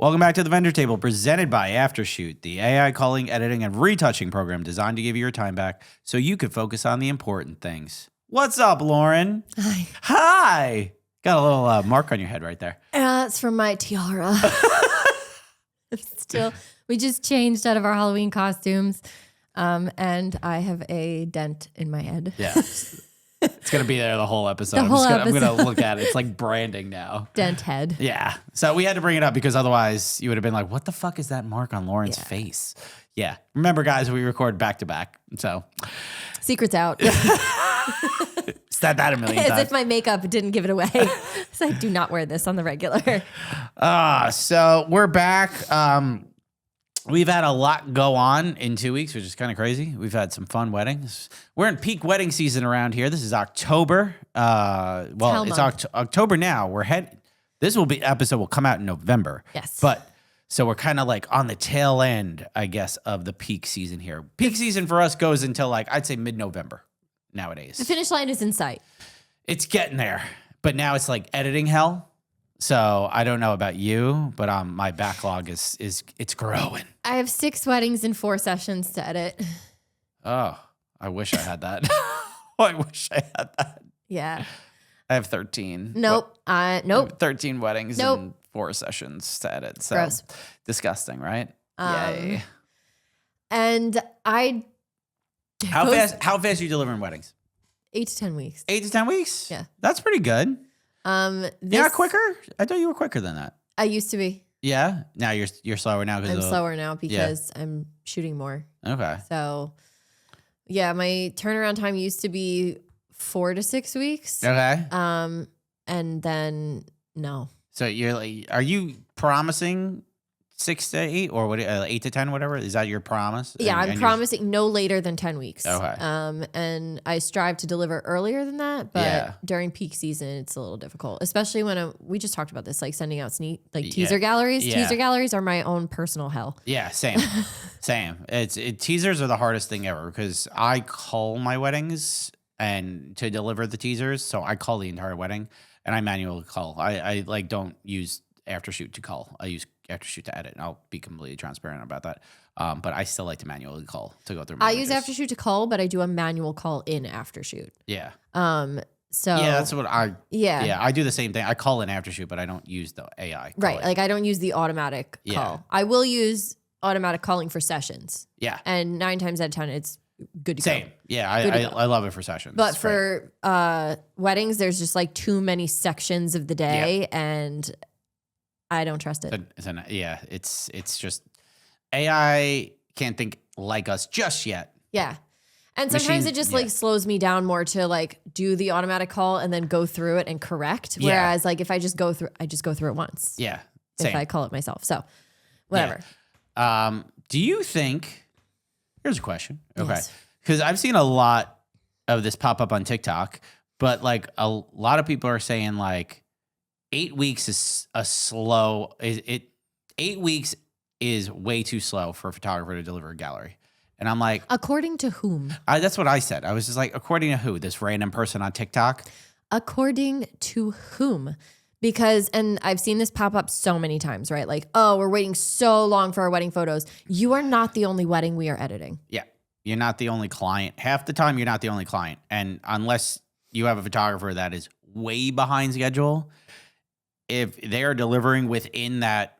Welcome back to the Vendor Table, presented by Aftershoot, the AI calling, editing, and retouching program designed to give you your time back so you could focus on the important things. What's up, Lauren? Hi. Hi. Got a little mark on your head right there. It's from my tiara. We just changed out of our Halloween costumes, and I have a dent in my head. Yeah. It's going to be there the whole episode. I'm going to look at it. It's like branding now. Dent head. Yeah. So we had to bring it up because otherwise you would have been like, what the fuck is that mark on Lauren's face? Yeah. Remember, guys, we record back to back. So Secret's out. Said that a million times. As if my makeup didn't give it away. So I do not wear this on the regular. So we're back. We've had a lot go on in 2 weeks, which is kind of crazy. We've had some fun weddings. We're in peak wedding season around here. This is October. It's October now. This episode will come out in November. Yes. But so we're kind of like on the tail end, I guess, of the peak season here. Peak season for us goes until I'd say mid-November nowadays. The finish line is in sight. It's getting there. But now it's like editing hell. So I don't know about you, but my backlog is it's growing. I have 6 weddings and 4 sessions to edit. Oh, I wish I had that. I wish I had that. Yeah. I have 13. Nope. Nope. 13 weddings and 4 sessions to edit. So gross. Disgusting, right? Yay. And How fast are you delivering weddings? 8 to 10 weeks. 8 to 10 weeks? Yeah. That's pretty good. You're not quicker? I thought you were quicker than that. I used to be. Yeah? Now you're slower now? I'm slower now because I'm shooting more. Okay. So, yeah, my turnaround time used to be 4 to 6 weeks. Okay. And then no. So are you promising 6 to 8 or 8 to 10, whatever? Is that your promise? Yeah, I'm promising no later than 10 weeks. Okay. And I strive to deliver earlier than that, but during peak season, it's a little difficult, especially when we just talked about this, like sending out teaser galleries. Yeah. Teaser galleries are my own personal hell. Yeah, same. Teasers are the hardest thing ever because I call my weddings and to deliver the teasers. So I call the entire wedding and I manually call. I don't use Aftershoot to call. I use Aftershoot to edit. And I'll be completely transparent about that. But I still like to manually call to go through. I use Aftershoot to call, but I do a manual call in Aftershoot. Yeah. So that's what I do the same thing. I call in Aftershoot, but I don't use the AI. Right. Like I don't use the automatic call. I will use automatic calling for sessions. Yeah. And 9 times out of 10, it's good to go. Same. Yeah. I love it for sessions. But for weddings, there's just too many sections of the day and I don't trust it. It's just AI can't think like us just yet. Yeah. And sometimes it just slows me down more to do the automatic call and then go through it and correct. Whereas if I just go through it once. Yeah. Same. If I call it myself. So whatever. Yeah. Do you think, here's a question. Okay. Yes. Because I've seen a lot of this pop up on TikTok, but a lot of people are saying 8 weeks is a slow. 8 weeks is way too slow for a photographer to deliver a gallery, and I'm like, according to whom? That's what I said. I was just like, according to who? This random person on TikTok. According to whom? Because, and I've seen this pop up so many times, right? We're waiting so long for our wedding photos. You are not the only wedding we are editing. Yeah, you're not the only client. Half the time, you're not the only client, and unless you have a photographer that is way behind schedule. If they are delivering within that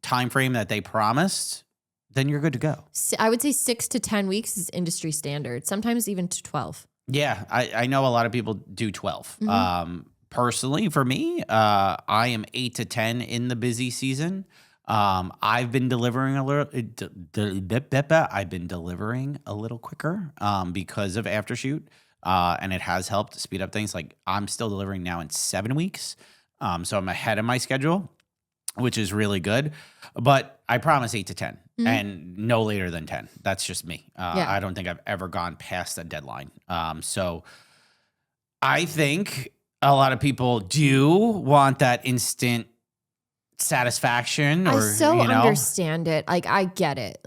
time frame that they promised, then you're good to go. I would say 6 to 10 weeks is industry standard, sometimes even to 12. Yeah, I know a lot of people do 12. Mm-hmm. Personally, for me, I am 8 to 10 in the busy season. I've been delivering a little. I've been delivering a little quicker because of Aftershoot, and it has helped speed up things. I'm still delivering now in 7 weeks. So I'm ahead of my schedule, which is really good. But I promise 8 to 10 and no later than 10. That's just me. I don't think I've ever gone past a deadline. So I think a lot of people do want that instant satisfaction. I understand it. I get it.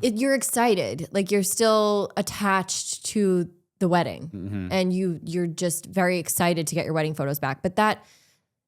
You're excited. You're still attached to the wedding and you're just very excited to get your wedding photos back. But that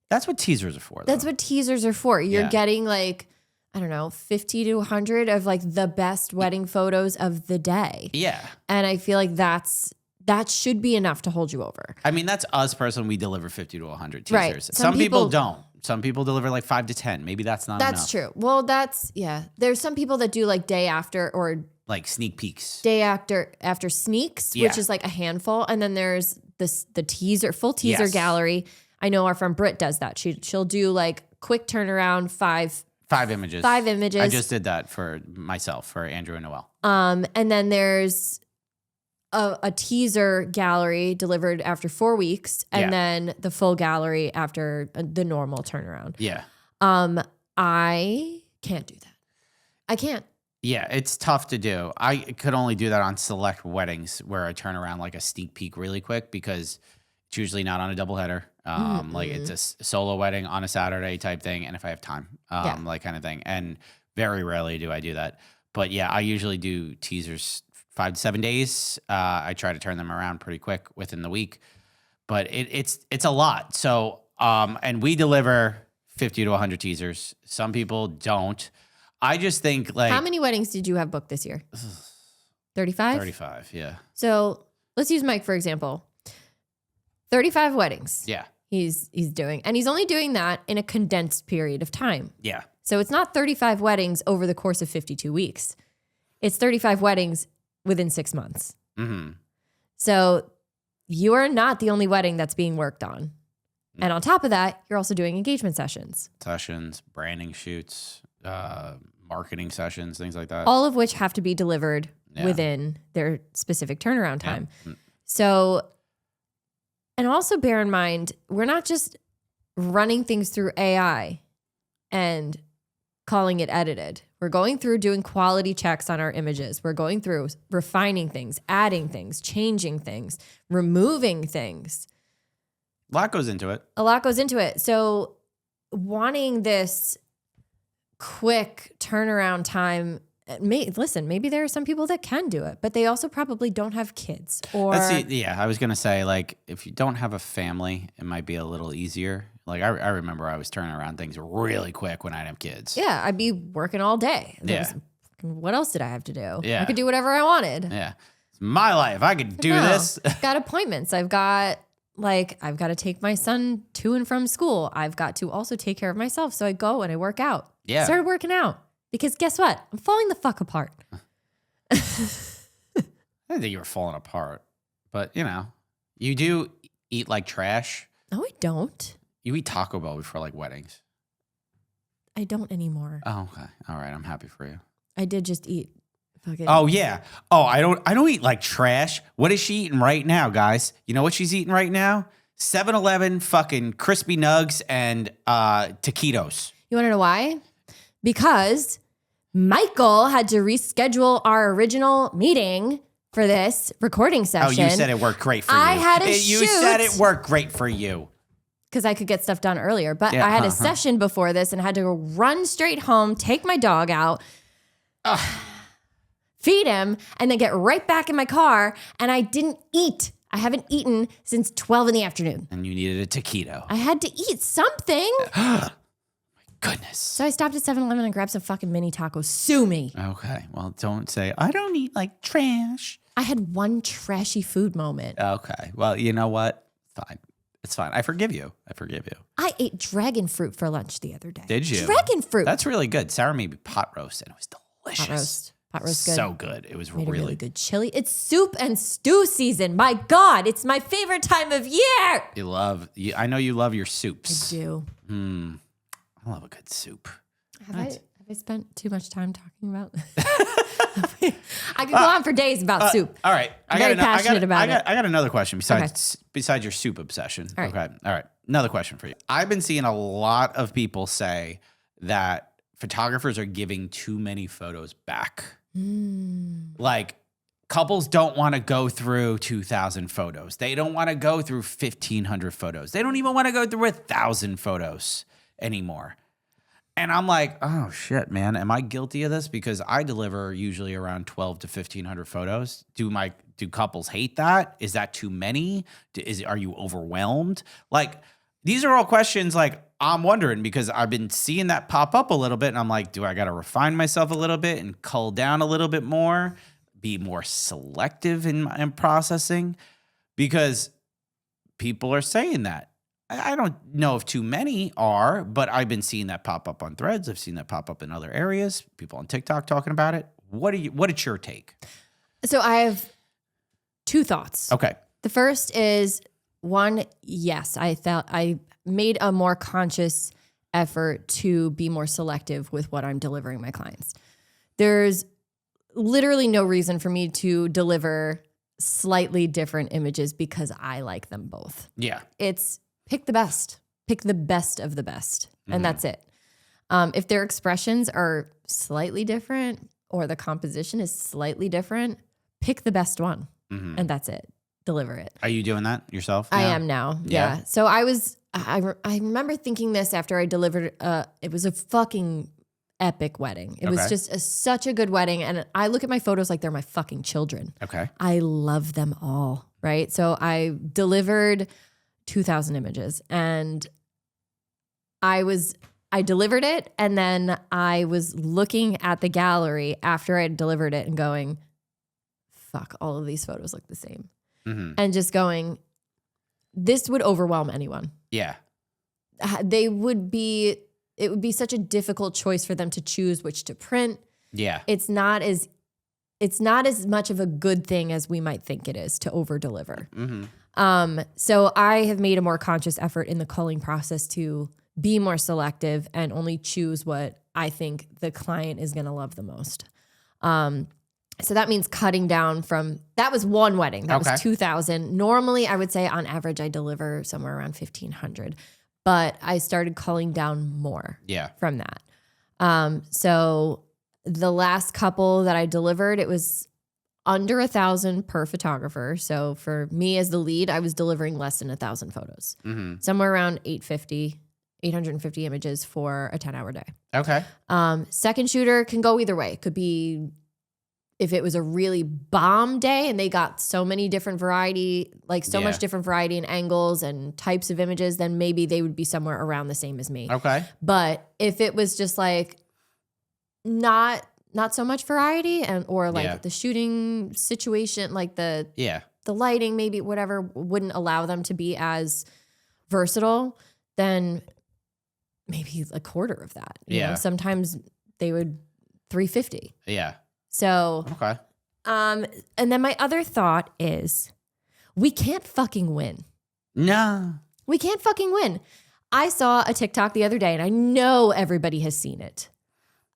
That's what teasers are for, though. That's what teasers are for. You're Yeah. getting like, I don't know, 50 to 100 of like the best wedding photos of the day. Yeah. And I feel like that should be enough to hold you over. I mean, that's us personally. We deliver 50 to 100 teasers. Right. Some people don't. Some people deliver like 5 to 10. Maybe that's not enough. That's true. Well, there's some people that do like day after or like sneak peeks. Day after sneaks, which is like a handful. And then there's the teaser, full teaser gallery. I know our friend Britt does that. She'll do like quick turnaround, five images. I just did that for myself, for Andrew and Noelle. And then there's a teaser gallery delivered after 4 weeks, and then the full gallery after the normal turnaround. Yeah. I can't do that. I can't. Yeah, it's tough to do. I could only do that on select weddings where I turn around like a sneak peek really quick because it's usually not on a doubleheader. Like it's a solo wedding on a Saturday type thing, and if I have time, like kind of thing. And very rarely do I do that. But yeah, I usually do teasers 5 to 7 days. I try to turn them around pretty quick within the week, but it's a lot. So and we deliver 50 to 100 teasers. Some people don't. I just think like how many weddings did you have booked this year? 35? 35, yeah. So let's use Mike for example. 35 weddings. Yeah. He's doing, and he's only doing that in a condensed period of time. Yeah. So it's not 35 weddings over the course of 52 weeks. It's 35 weddings within 6 months. Mm-hmm. So you are not the only wedding that's being worked on. And on top of that, you're also doing engagement sessions. Branding shoots, marketing sessions, things like that. All of which have to be delivered within their specific turnaround time. Yeah. So, and also bear in mind, we're not just running things through AI and calling it edited. We're going through doing quality checks on our images. We're going through refining things, adding things, changing things, removing things. A lot goes into it. A lot goes into it. So wanting this quick turnaround time, maybe there are some people that can do it, but they also probably don't have kids. Or I was going to say, like, if you don't have a family, it might be a little easier. Like, I remember I was turning around things really quick when I didn't have kids. Yeah, I'd be working all day. What else did I have to do? Yeah. I could do whatever I wanted. Yeah. It's my life. I could do this. I've got appointments. I've got to take my son to and from school. I've got to also take care of myself. So I go and I work out. Yeah. I started working out because guess what? I'm falling the fuck apart. I didn't think you were falling apart, but you do eat like trash. No, I don't. You eat Taco Bell before like weddings. I don't anymore. Oh, okay. All right. I'm happy for you. I did just eat. Oh yeah. Oh, I don't eat like trash. What is she eating right now, guys? You know what she's eating right now? 7-Eleven fucking crispy nugs and taquitos. You want to know why? Because Michael had to reschedule our original meeting for this recording session. Oh, you said it worked great for you. I had a You shoot. said it worked great for you. Because I could get stuff done earlier. But I had a session before this and had to run straight home, take my dog out, feed him, and then get right back in my car. And I didn't eat. I haven't eaten since 12 in the afternoon. And you needed a taquito. I had to eat something. My goodness. So I stopped at 7-Eleven and grabbed some fucking mini tacos. Sue me. Okay. Well, don't say, I don't eat like trash. I had one trashy food moment. Okay. Well, you know what? Fine. It's fine. I forgive you. I ate dragon fruit for lunch the other day. Did you? Dragon fruit. That's really good. Sarah made me pot roast, and it was delicious. Pot roast good. So good. It was Made really a really good chili. It's soup and stew season. My God, it's my favorite time of year. I know you love your soups. I do. I love a good soup. Have I spent too much time talking about? I could go on for days about soup. All right. I'm very passionate about it. I got another question besides your soup obsession. All right. Okay. All right. Another question for you. I've been seeing a lot of people say that photographers are giving too many photos back. Like couples don't want to go through 2,000 photos. They don't want to go through 1,500 photos. They don't even want to go through 1,000 photos anymore. And I'm like, oh shit, man, am I guilty of this? Because I deliver usually around 12 to 1,500 photos. Do couples hate that? Is that too many? Are you overwhelmed? Like, these are all questions like I'm wondering because I've been seeing that pop up a little bit and I'm like, do I got to refine myself a little bit and cull down a little bit more, be more selective in processing? Because people are saying that. I don't know if too many are, but I've been seeing that pop up on Threads. I've seen that pop up in other areas. People on TikTok talking about it. What is your take? So I have two thoughts. Okay. The first is one, yes, I made a more conscious effort to be more selective with what I'm delivering my clients. There's literally no reason for me to deliver slightly different images because I like them both. Yeah. It's pick the best of the best. And that's it. If their expressions are slightly different or the composition is slightly different, pick the best one. And that's it. Deliver it. Are you doing that yourself now? I am now. Yeah. So I remember thinking this after I delivered, it was a fucking epic wedding. It was just such a good wedding. And I look at my photos like they're my fucking children. Okay. I love them all. Right. So I delivered 2,000 images and I delivered it. And then I was looking at the gallery after I had delivered it and going, fuck, all of these photos look the same. And just going, this would overwhelm anyone. Yeah. It would be such a difficult choice for them to choose which to print. Yeah. It's not as much of a good thing as we might think it is to over deliver. So I have made a more conscious effort in the culling process to be more selective and only choose what I think the client is going to love the most. So that means cutting down from, that was one wedding. That was 2,000. Normally I would say on average, I deliver somewhere around 1,500, but I started culling down more from that. So the last couple that I delivered, it was under 1,000 per photographer. So for me as the lead, I was delivering less than 1,000 photos, somewhere around 850 images for a 10-hour day. Okay. Second shooter can go either way. It could be, if it was a really bomb day and they got so many different variety, like so much different variety and angles and types of images, then maybe they would be somewhere around the same as me. Okay. But if it was just like not so much variety or like the shooting situation, like the lighting, maybe whatever wouldn't allow them to be as versatile, then maybe a quarter of that. You know? Sometimes they would 350. Yeah. So, and then my other thought is we can't fucking win. No. We can't fucking win. I saw a TikTok the other day and I know everybody has seen it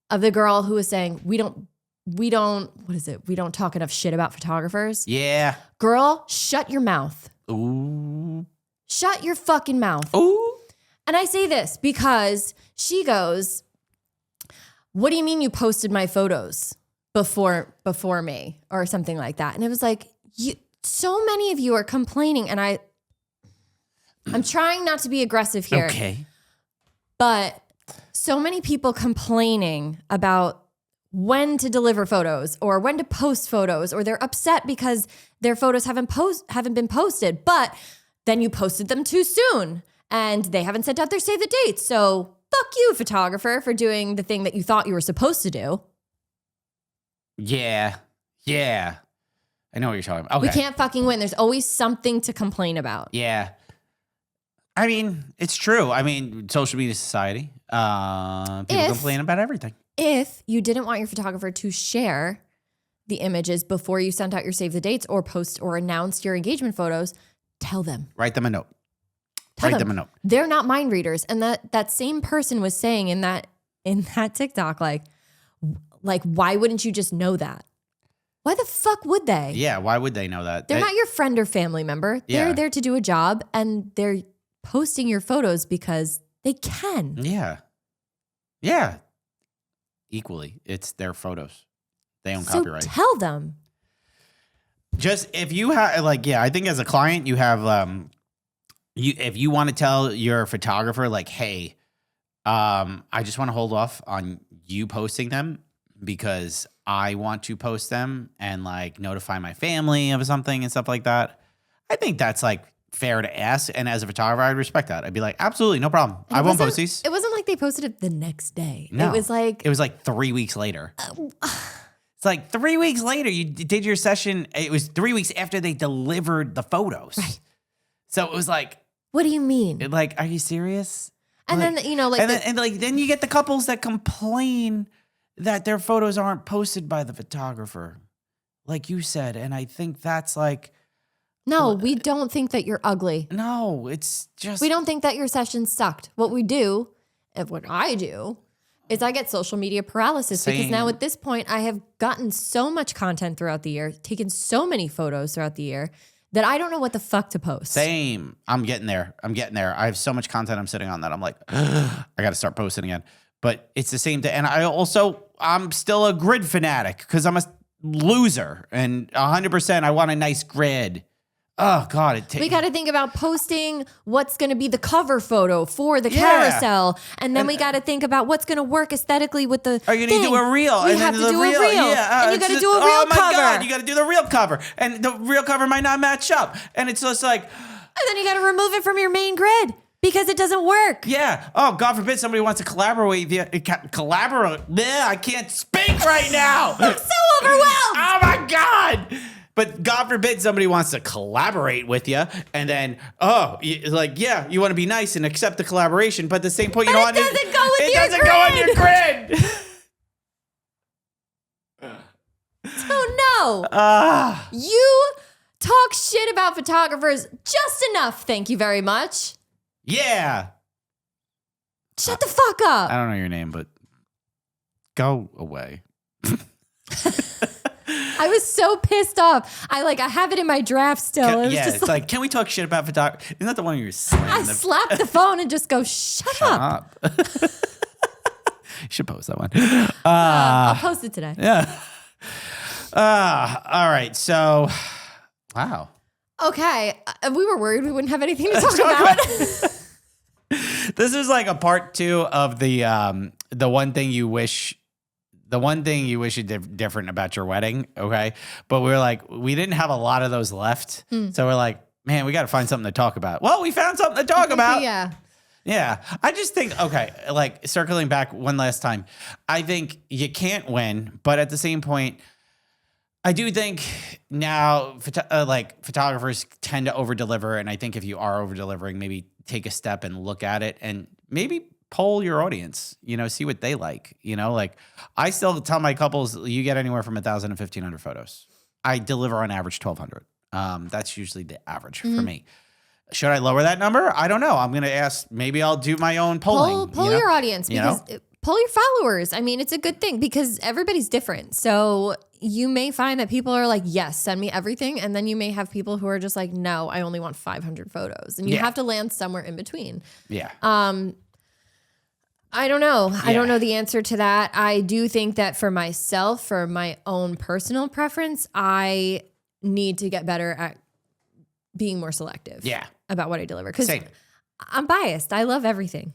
of the girl who was saying, we don't, what is it? We don't talk enough shit about photographers. Yeah. Girl, shut your mouth. Ooh. Shut your fucking mouth. Ooh. And I say this because she goes, what do you mean you posted my photos before me or something like that? And it was like, so many of you are complaining and I'm trying not to be aggressive here. Okay. But so many people complaining about when to deliver photos or when to post photos, or they're upset because their photos haven't been posted, but then you posted them too soon and they haven't sent out their save the dates. So fuck you, photographer, for doing the thing that you thought you were supposed to do. Yeah. Yeah. I know what you're talking about. Okay. We can't fucking win. There's always something to complain about. Yeah. I mean, it's true. I mean, social media society, people complain about everything. If you didn't want your photographer to share the images before you sent out your save the dates or post or announced your engagement photos, tell them. Write them a note. Write them a note. They're not mind readers. And that same person was saying in that TikTok, like, why wouldn't you just know that? Why the fuck would they? Yeah, why would they know that? They're not your friend or family member. They're there to do a job and they're posting your photos because they can. Yeah. Yeah. Equally, it's their photos. They own copyright. Tell them. Just if you have, I think as a client, you have, if you want to tell your photographer, like, hey, I just want to hold off on you posting them because I want to post them and notify my family of something and stuff like that. I think that's fair to ask. And as a photographer, I'd respect that. I'd be like, absolutely, no problem. And I won't post these. It wasn't like they posted it the next day. No. It was like 3 weeks later. It's like 3 weeks later, you did your session. It was 3 weeks after they delivered the photos. Right. So it was like, what do you mean? like, are you serious? And like, then, you know, like, then you get the couples that complain that their photos aren't posted by the photographer, like you said. And I think that's like, no, we don't think that you're ugly. no, it's just, We don't think that your session sucked. What we do, and what I do, is I get social media paralysis because now Same. at this point I have gotten so much content throughout the year, taken so many photos throughout the year that I don't know what the fuck to post. Same. I'm getting there. I have so much content I'm sitting on that I'm like, I got to start posting again. But it's the same thing. And I'm still a grid fanatic because I'm a loser. And 100% I want a nice grid. Oh, God. We got to think about posting what's going to be the cover photo for the carousel. And then we got to think about what's going to work aesthetically with the Are you going to do a reel? We have to do a reel. Yeah, and you got to do a reel oh my cover. God, you got to do the reel cover. And the reel cover might not match up. And it's just like, And then you got to remove it from your main grid because it doesn't work. yeah. Oh, God forbid somebody wants to collaborate with you. Collaborate. Yeah, I can't speak right now. I'm so overwhelmed. Oh my God. But God forbid somebody wants to collaborate with you, and then you want to be nice and accept the collaboration, but at the same point you don't want it doesn't go with it your doesn't go on your grid. So no, you talk shit about photographers just enough. Thank you very much. Yeah. Shut the fuck up. I don't know your name, but go away. I was so pissed off. I have it in my draft still. It's like, can we talk shit about photography? Isn't that the one where you're slamming I slap the phone and just go, shut up. You should post that one. I'll post it today. Yeah. All right. So, wow. Okay. We were worried we wouldn't have anything to talk about. This is like a part 2 of the one thing you wish you did different about your wedding. Okay. But we were like, we didn't have a lot of those left. So we're like, man, we got to find something to talk about. Well, we found something to talk about. Yeah. Yeah. I just think, okay, like circling back one last time, I think you can't win, but at the same point, I do think now photographers tend to over deliver. And I think if you are over delivering, maybe take a step and look at it and maybe poll your audience, see what they like, like I still tell my couples, you get anywhere from 1,000 to 1,500 photos. I deliver on average 1,200. That's usually the average for me. Should I lower that number? I don't know. I'm going to ask, maybe I'll do my own polling. Poll your audience because poll your followers. I mean, it's a good thing because everybody's different. So you may find that people are like, yes, send me everything. And then you may have people who are just like, no, I only want 500 photos. And you have to land somewhere in between. Yeah. I don't know. Yeah. I don't know the answer to that. I do think that for myself, for my own personal preference, I need to get better at being more selective about what I deliver. Because I'm biased. I love everything.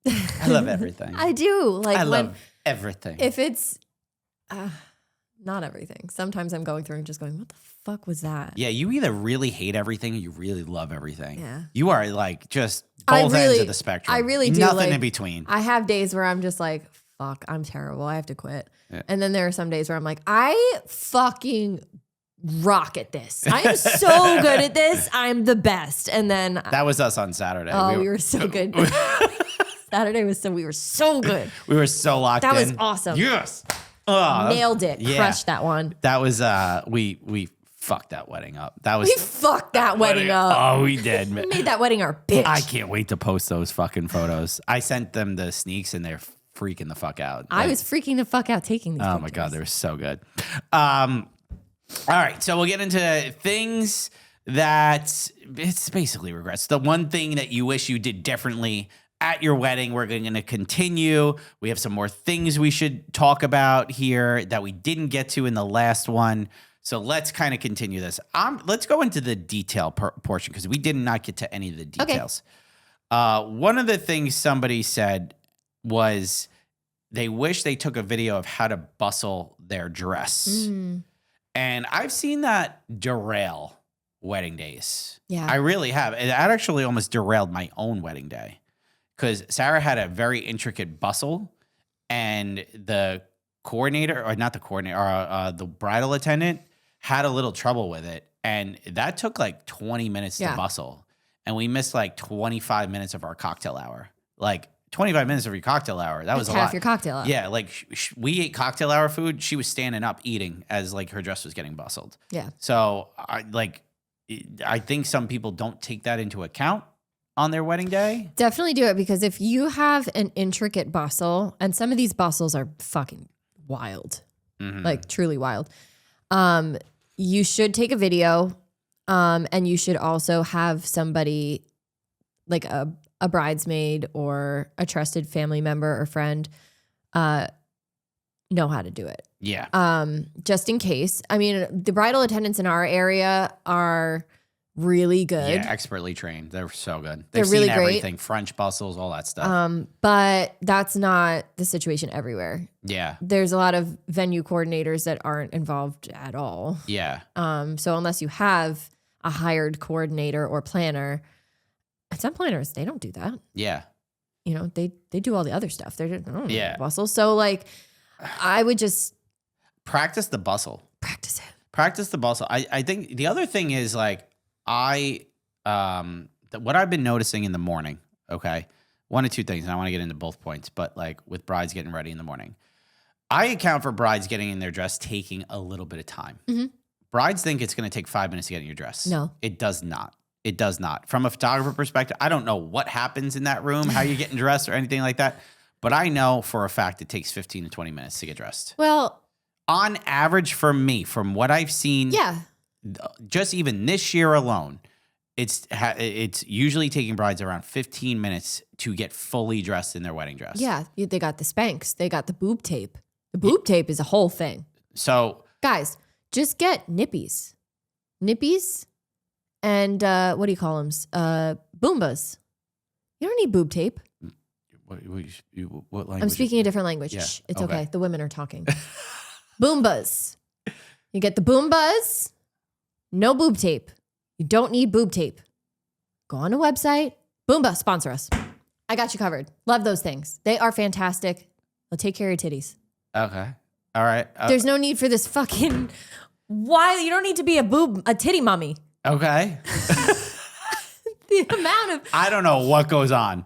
I love everything. I do. I love everything. If it's not everything. Sometimes I'm going through and just going, what the fuck was that? Yeah, you either really hate everything or you really love everything. Yeah. You are like just both ends of the spectrum. I really do. Nothing in between. I have days where I'm just like, fuck, I'm terrible. I have to quit. Yeah. And then there are some days where I'm like, I fucking rock at this. I am so good at this. I'm the best. And then that was us on Saturday. Oh, we were so good. Saturday we were so good. We were so locked in. That was awesome. Yes. Nailed it. Yeah. Crushed that one. That was we fucked that wedding up. We fucked that wedding up. Oh, we did. We made that wedding our bitch. I can't wait to post those fucking photos. I sent them the sneaks and they're freaking the fuck out. I was freaking the fuck out taking these pictures. My God, they were so good. All right, so we'll get into things that it's basically regrets. The one thing that you wish you did differently at your wedding. We're going to continue. We have some more things we should talk about here that we didn't get to in the last one. So let's kind of continue this. Let's go into the detail portion because we did not get to any of the details. Okay. One of the things somebody said was they wish they took a video of how to bustle their dress. And I've seen that derail wedding days. Yeah. I really have. And that actually almost derailed my own wedding day because Sarah had a very intricate bustle, and the coordinator, or not the coordinator, the bridal attendant had a little trouble with it. And that took like 20 minutes to bustle. And we missed like 25 minutes of our cocktail hour. Like 25 minutes of your cocktail hour. That was a lot. Half your cocktail hour. Yeah, like we ate cocktail hour food. She was standing up eating as like her dress was getting bustled. Yeah. So I think some people don't take that into account on their wedding day. Definitely do it, because if you have an intricate bustle, and some of these bustles are fucking wild, like truly wild, you should take a video, and you should also have somebody like a bridesmaid or a trusted family member or friend know how to do it. Yeah. Just in case. I mean, the bridal attendants in our area are really good. Yeah, expertly trained. They're so good. They're They've really seen great. everything, French bustles, all that stuff. But that's not the situation everywhere. Yeah. There's a lot of venue coordinators that aren't involved at all. Yeah. So unless you have a hired coordinator or planner, some planners, they don't do that. Yeah. You know, they do all the other stuff. They don't know Yeah. bustle. So like, I would just practice the bustle. practice it. Practice the bustle. I think the other thing is like what I've been noticing in the morning, okay? One of two things, and I want to get into both points, but like with brides getting ready in the morning, I account for brides getting in their dress taking a little bit of time. Mm-hmm. Brides think it's going to take 5 minutes to get in your dress. No. It does not. It does not. From a photographer perspective, I don't know what happens in that room, how you're getting dressed or anything like that, but I know for a fact it takes 15 to 20 minutes to get dressed. Well, on average for me, from what I've seen, yeah. just even this year alone, it's usually taking brides around 15 minutes to get fully dressed in their wedding dress. Yeah. They got the Spanx. They got the boob tape. The boob tape is a whole thing. So, guys, just get nippies. Nippies and what do you call them? Boombas. You don't need boob tape. what language? I'm speaking a different language. Yeah. Shh, it's okay. The women are talking. Boombas. You get the boombas. No boob tape. You don't need boob tape. Go on a website. Boomba, sponsor us. I got you covered. Love those things. They are fantastic. They'll take care of your titties. Okay. All right. There's no need for this fucking... Why? You don't need to be a titty mummy. Okay. The amount of... I don't know what goes on.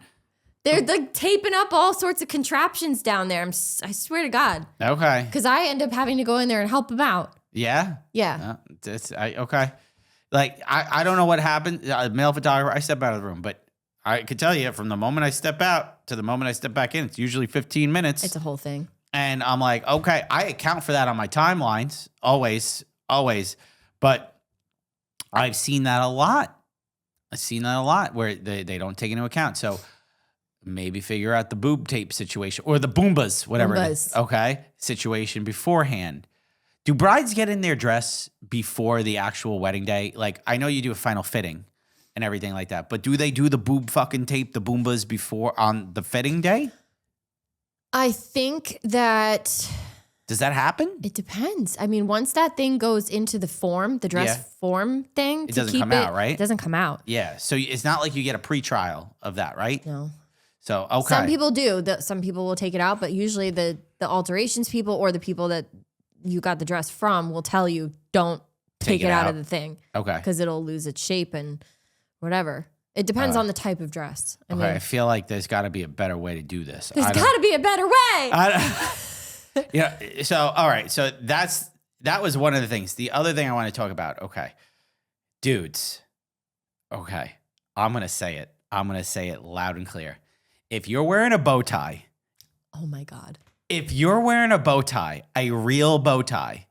They're like taping up all sorts of contraptions down there. I swear to God. Okay. Because I end up having to go in there and help them out. Yeah? Yeah. Okay. Like, I don't know what happened. Male photographer, I step out of the room, but I could tell you from the moment I step out to the moment I step back in, it's usually 15 minutes. It's a whole thing. And I'm like, okay, I account for that on my timelines, always. But I've seen that a lot. Where they don't take into account. So maybe figure out the boob tape situation or the boombas, whatever it is. Okay, situation beforehand. Do brides get in their dress before the actual wedding day? Like, I know you do a final fitting and everything like that, but do they do the boob fucking tape, the boombas before on the fitting day? I think that... Does that happen? It depends. I mean, once that thing goes into the form, the dress form thing, it doesn't come out, right? It doesn't come out. Yeah. So it's not like you get a pre-trial of that, right? No. So, okay. Some people do. Some people will take it out, but usually the alterations people or the people that you got the dress from will tell you don't take it out of the thing. Okay. Because it'll lose its shape and whatever. It depends on the type of dress. I feel like there's got to be a better way to do this. There's got to be a better way. Yeah. So, all right. So that was one of the things. The other thing I want to talk about. Okay. Dudes. Okay. I'm going to say it. I'm going to say it loud and clear. If you're wearing a bow tie. Oh my God. If you're wearing a bow tie, a real bow tie,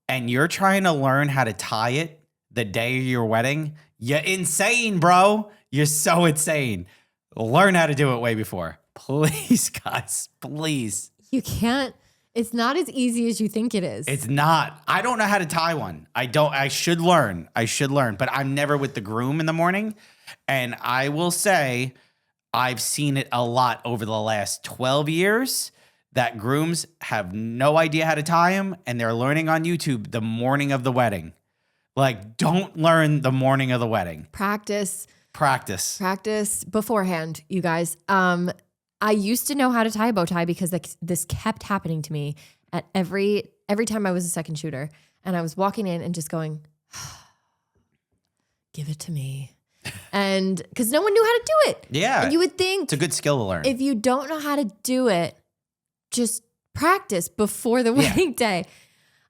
and you're trying to learn how to tie it the day of your wedding, you're insane, bro. You're so insane. Learn how to do it way before. Please, guys. Please. You can't. It's not as easy as you think it is. It's not. I don't know how to tie one. I should learn. But I'm never with the groom in the morning. And I will say I've seen it a lot over the last 12 years that grooms have no idea how to tie them, and they're learning on YouTube the morning of the wedding. Like, don't learn the morning of the wedding. Practice beforehand, you guys. I used to know how to tie a bow tie because this kept happening to me at every time I was a second shooter. And I was walking in and just going, give it to me. And because no one knew how to do it. Yeah. And you would think it's a good skill to learn. If you don't know how to do it, just practice before the wedding day.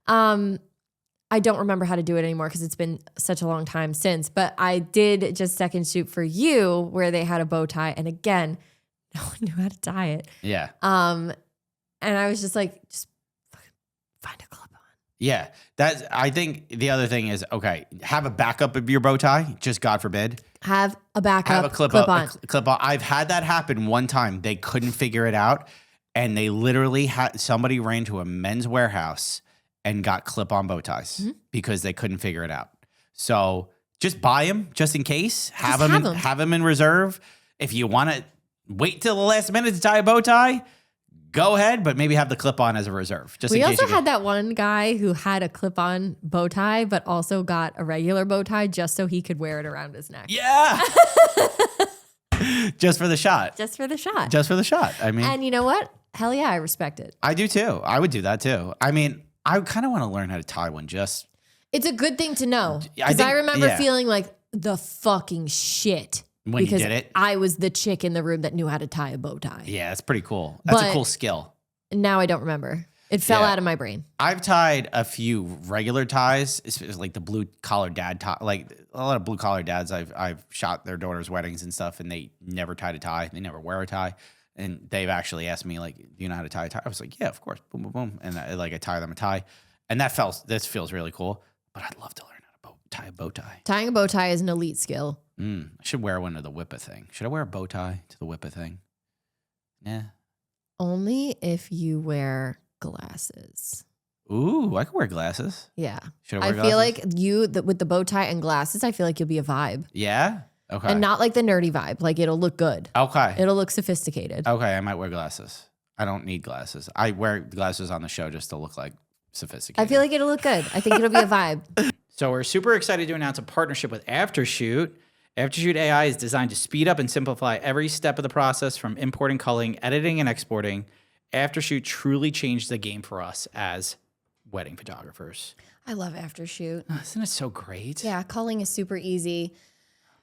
I don't remember how to do it anymore because it's been such a long time since, but I did just second shoot for you where they had a bow tie. And again, no one knew how to tie it. Yeah. And I was just like, just fucking find a clip on. Yeah. I think the other thing is, okay, have a backup of your bow tie, just God forbid. Have a backup. Have a clip on. I've had that happen one time. They couldn't figure it out. And they literally somebody ran to a men's warehouse and got clip-on bow ties because they couldn't figure it out. So just buy them just in case. Have them in reserve. If you want to wait till the last minute to tie a bow tie, go ahead, but maybe have the clip-on as a reserve. We also had that one guy who had a clip-on bow tie, but also got a regular bow tie just so he could wear it around his neck. Yeah. Just for the shot. I mean. And you know what? Hell yeah, I respect it. I do too. I would do that too. I mean, I kind of want to learn how to tie one just. It's a good thing to know. Because I remember feeling like the fucking shit. When you did it? I was the chick in the room that knew how to tie a bow tie. Yeah, that's pretty cool. That's a cool skill. Now I don't remember. It fell out of my brain. I've tied a few regular ties, like the blue collar dad tie. Like a lot of blue collar dads, I've shot their daughters' weddings and stuff, and they never tied a tie. They never wear a tie. And they've actually asked me, like, do you know how to tie a tie? I was like, yeah, of course. Boom, boom, boom. And I tie them a tie. And this feels really cool. But I'd love to learn how to tie a bow tie. Tying a bow tie is an elite skill. I should wear one to the whippa thing. Should I wear a bow tie to the whippa thing? Yeah. Only if you wear glasses. Ooh, I could wear glasses. Yeah. Should I wear glasses? Feel like with the bow tie and glasses, I feel like you'll be a vibe. Yeah? Okay. And not like the nerdy vibe. Like it'll look good. Okay. It'll look sophisticated. Okay, I might wear glasses. I don't need glasses. I wear glasses on the show just to look like sophisticated. I feel like it'll look good. I think it'll be a vibe. So we're super excited to announce a partnership with Aftershoot. Aftershoot AI is designed to speed up and simplify every step of the process from importing, culling, editing, and exporting. Aftershoot truly changed the game for us as wedding photographers. I love Aftershoot. Oh, isn't it so great? Yeah, culling is super easy.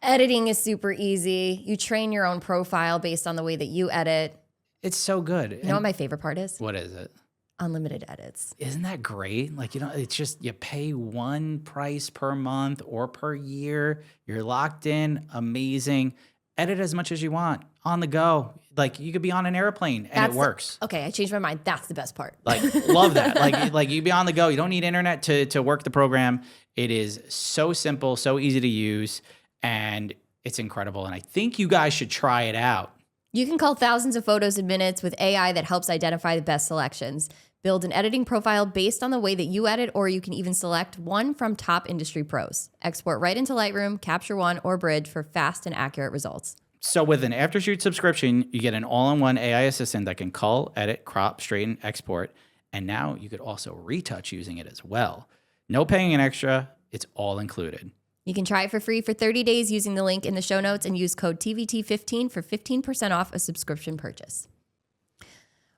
Editing is super easy. You train your own profile based on the way that you edit. It's so good. You know what my favorite part is? What is it? Unlimited edits. Isn't that great? Like, it's just you pay one price per month or per year. You're locked in. Amazing. Edit as much as you want on the go. Like you could be on an airplane and it works. Okay, I changed my mind. That's the best part. Like love that. Like you be on the go. You don't need internet to work the program. It is so simple, so easy to use, and it's incredible. And I think you guys should try it out. You can cull thousands of photos in minutes with AI that helps identify the best selections. Build an editing profile based on the way that you edit, or you can even select one from top industry pros. Export right into Lightroom, Capture One, or Bridge for fast and accurate results. So with an Aftershoot subscription, you get an all-in-one AI assistant that can cull, edit, crop, straighten, export, and now you could also retouch using it as well. No paying an extra, it's all included. You can try it for free for 30 days using the link in the show notes and use code TVT15 for 15% off a subscription purchase.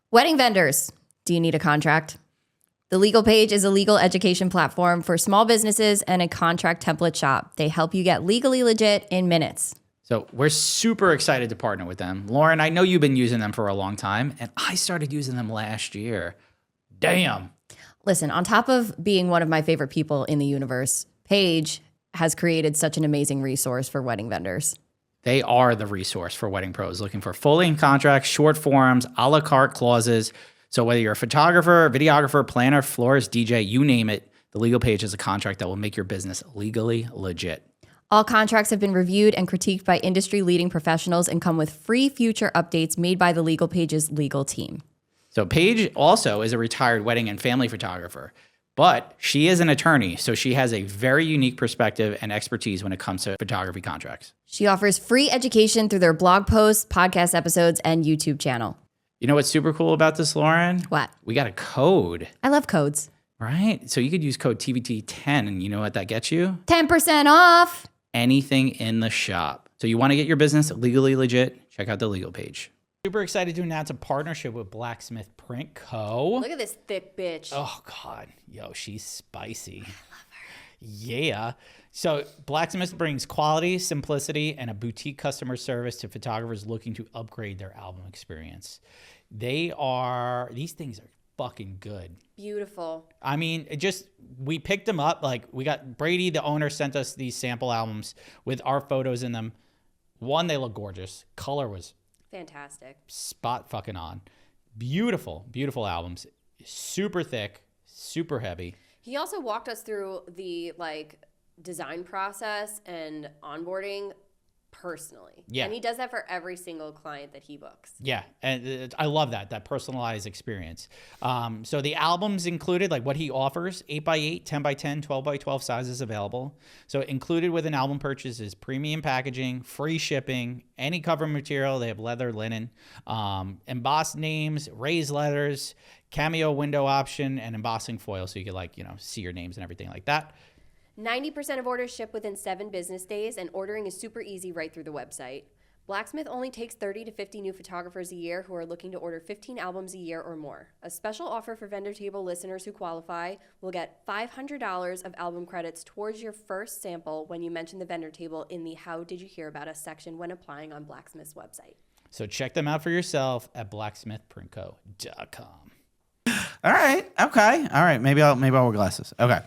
Wedding vendors. Do you need a contract? The Legal Paige is a legal education platform for small businesses and a contract template shop. They help you get legally legit in minutes. So we're super excited to partner with them. Lauren, I know you've been using them for a long time, and I started using them last year. Damn. Listen, on top of being one of my favorite people in the universe, Paige has created such an amazing resource for wedding vendors. They are the resource for wedding pros looking for full-length contracts, short forms, a la carte clauses. So whether you're a photographer, videographer, planner, florist, DJ, you name it, the Legal Paige is a contract that will make your business legally legit. All contracts have been reviewed and critiqued by industry-leading professionals and come with free future updates made by the Legal Paige's legal team. So Paige also is a retired wedding and family photographer, but she is an attorney, so she has a very unique perspective and expertise when it comes to photography contracts. She offers free education through their blog posts, podcast episodes, and YouTube channel. You know what's super cool about this, Lauren? What? We got a code. I love codes. Right? So you could use code TVT10, and you know what that gets you? 10% off. Anything in the shop. So you want to get your business legally legit, check out the Legal Page. Super excited to announce a partnership with Blacksmith Print Co. Look at this thick bitch. Oh, God. Yo, she's spicy. I love her. Yeah. So Blacksmith brings quality, simplicity, and a boutique customer service to photographers looking to upgrade their album experience. These things are fucking good. Beautiful. I mean, we picked them up. Like, we got Brady, the owner, sent us these sample albums with our photos in them. One, they look gorgeous. Color was fantastic. Spot fucking on. Beautiful, beautiful albums. Super thick, super heavy. He also walked us through the design process and onboarding personally. Yeah. And he does that for every single client that he books. Yeah. And I love that personalized experience. So the albums included, like what he offers, 8x8, 10x10, 12x12 sizes available. So included with an album purchase is premium packaging, free shipping, any cover material. They have leather, linen, embossed names, raised letters, cameo window option, and embossing foil. So you could see your names and everything like that. 90% of orders ship within 7 business days, and ordering is super easy right through the website. Blacksmith only takes 30 to 50 new photographers a year who are looking to order 15 albums a year or more. A special offer for Vendor Table listeners who qualify will get $500 of album credits towards your first sample when you mention the Vendor Table in the How Did You Hear About Us section when applying on Blacksmith's website. So check them out for yourself at blacksmithprintco.com. All right. Okay. All right. Maybe I'll wear glasses. Okay.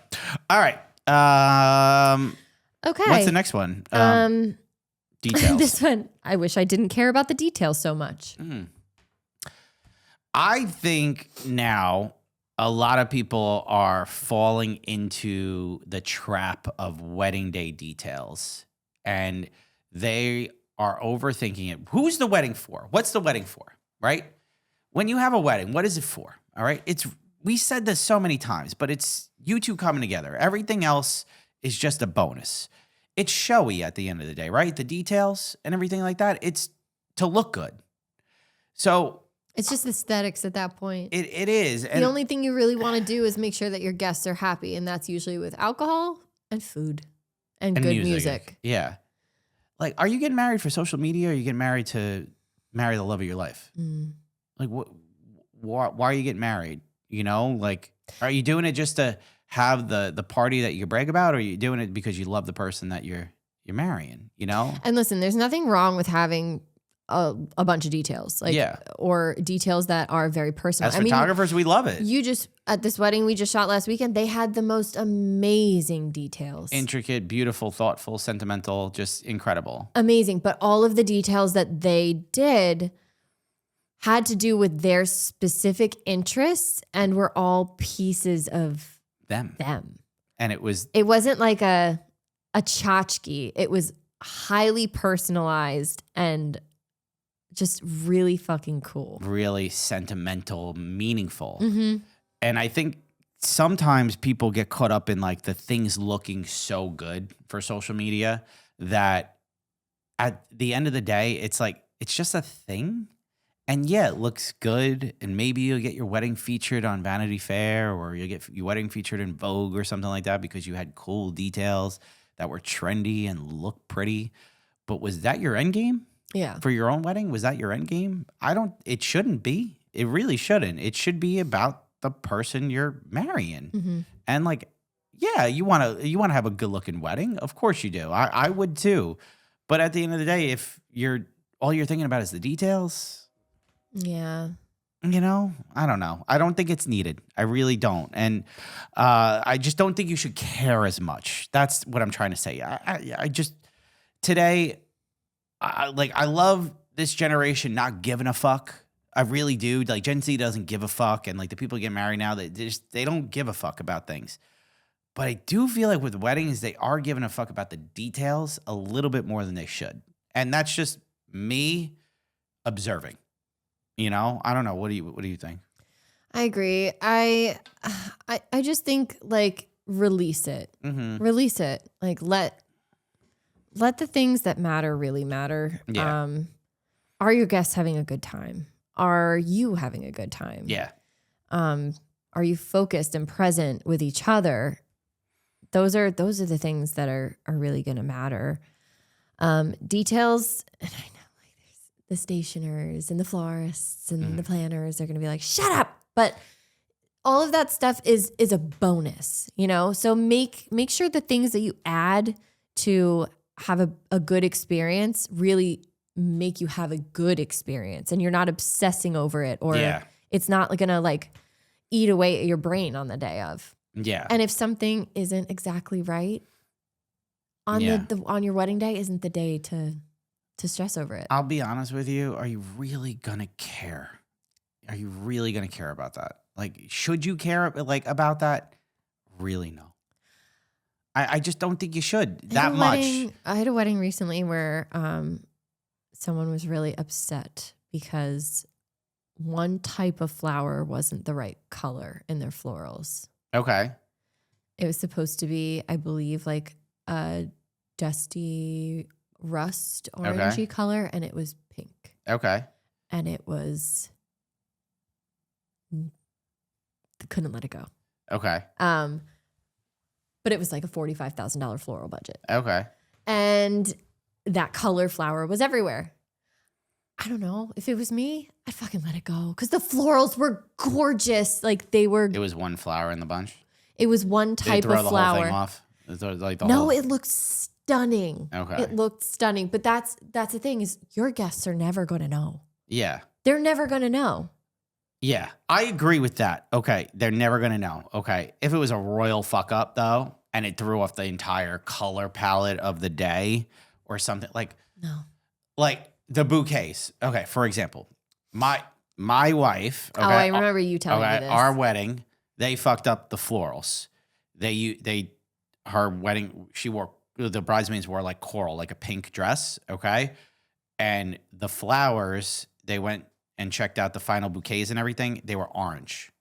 All right. Okay. What's the next one? Details. This one, I wish I didn't care about the details so much. I think now a lot of people are falling into the trap of wedding day details, and they are overthinking it. Who's the wedding for? What's the wedding for? Right? When you have a wedding, what is it for? All right. We said this so many times, but it's you two coming together. Everything else is just a bonus. It's showy at the end of the day, right? The details and everything like that. It's to look good. So it's just aesthetics at that point. It is. The only thing you really want to do is make sure that your guests are happy, and that's usually with alcohol and food and good music. Yeah. Like, are you getting married for social media, or are you getting married to marry the love of your life? Like, why are you getting married? Like, are you doing it just to have the party that you brag about, or are you doing it because you love the person that you're marrying? And listen, there's nothing wrong with having a bunch of details, or details that are very personal. As photographers, we love it. You just at this wedding we just shot last weekend, they had the most amazing details, intricate, beautiful, thoughtful, sentimental, just incredible, amazing. But all of the details that they did had to do with their specific interests and were all pieces of them. And it wasn't like a tchotchke. It was highly personalized and just really fucking cool. Really sentimental, meaningful. Mm-hmm. And I think sometimes people get caught up in like the things looking so good for social media that at the end of the day, it's like, it's just a thing. And yeah, it looks good, and maybe you'll get your wedding featured on Vanity Fair, or you'll get your wedding featured in Vogue or something like that because you had cool details that were trendy and looked pretty. But was that your end game? Yeah. For your own wedding? Was that your end game? It shouldn't be. It really shouldn't. It should be about the person you're marrying. Mm-hmm. And like, yeah, you want to have a good looking wedding. Of course you do. I would too. But at the end of the day, if all you're thinking about is the details, yeah. I don't know. I don't think it's needed. I really don't. And I just don't think you should care as much. That's what I'm trying to say. I just, today, I love this generation not giving a fuck. I really do. Like, Gen Z doesn't give a fuck. And like the people who get married now, they don't give a fuck about things. But I do feel like with weddings, they are giving a fuck about the details a little bit more than they should. And that's just me observing. I don't know. What do you think? I agree. I just think like release it. Mm-hmm. Release it. Like let the things that matter really matter. Yeah. Are your guests having a good time? Are you having a good time? Yeah. Are you focused and present with each other? Those are the things that are really going to matter. Details, and I know like there's the stationers and the florists and the planners are going to be like, shut up. But all of that stuff is a bonus, you know? So make sure the things that you add to have a good experience really make you have a good experience, and you're not obsessing over it, or it's not going to like eat away at your brain on the day of. Yeah. And if something isn't exactly right on on your wedding day, isn't the day to stress over it. I'll be honest with you. Are you really going to care? Are you really going to care about that? Like, should you care like about that? Really, no. I just don't think you should that much. I had a wedding recently where someone was really upset because one type of flower wasn't the right color in their florals. Okay. It was supposed to be, I believe, like a dusty rust orangey color, and it was pink. Okay. And it was, couldn't let it go. Okay. But it was like a $45,000 floral budget. Okay. And that color flower was everywhere. I don't know. If it was me, I'd fucking let it go. Because the florals were gorgeous. Like they were. It was one flower in the bunch? It was one type of flower. The whole thing off? Like it looked stunning. Okay. It looked stunning. But that's the thing is your guests are never going to know. Yeah. They're never going to know. Yeah. I agree with that. Okay. They're never going to know. Okay. If it was a royal fuck up though, and it threw off the entire color palette of the day or something like. No. Like the bouquets. Okay. For example, my wife. Okay, I remember you telling me this. Our wedding, they fucked up the florals. Her wedding, the bridesmaids wore like coral, like a pink dress. Okay. And the flowers, they went and checked out the final bouquets and everything. They were orange.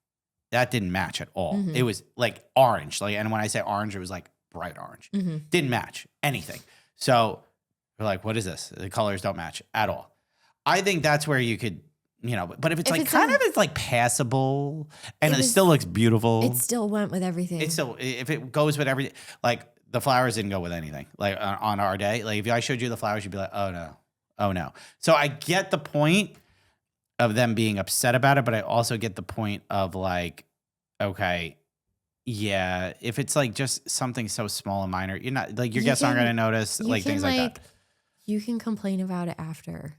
That didn't match at all. Mm-hmm. It was like orange. And when I say orange, it was like bright orange. Mm-hmm. Didn't match anything. So we're like, what is this? The colors don't match at all. I think that's where you could, but if it's it's like passable and it still looks beautiful. It still went with everything. If it goes with everything, like the flowers didn't go with anything. Like on our day, like if I showed you the flowers, you'd be like, oh no. So I get the point of them being upset about it, but I also get the point of like, okay, yeah, if it's like just something so small and minor, you're not like your guests aren't going to notice like things like that. You can complain about it after.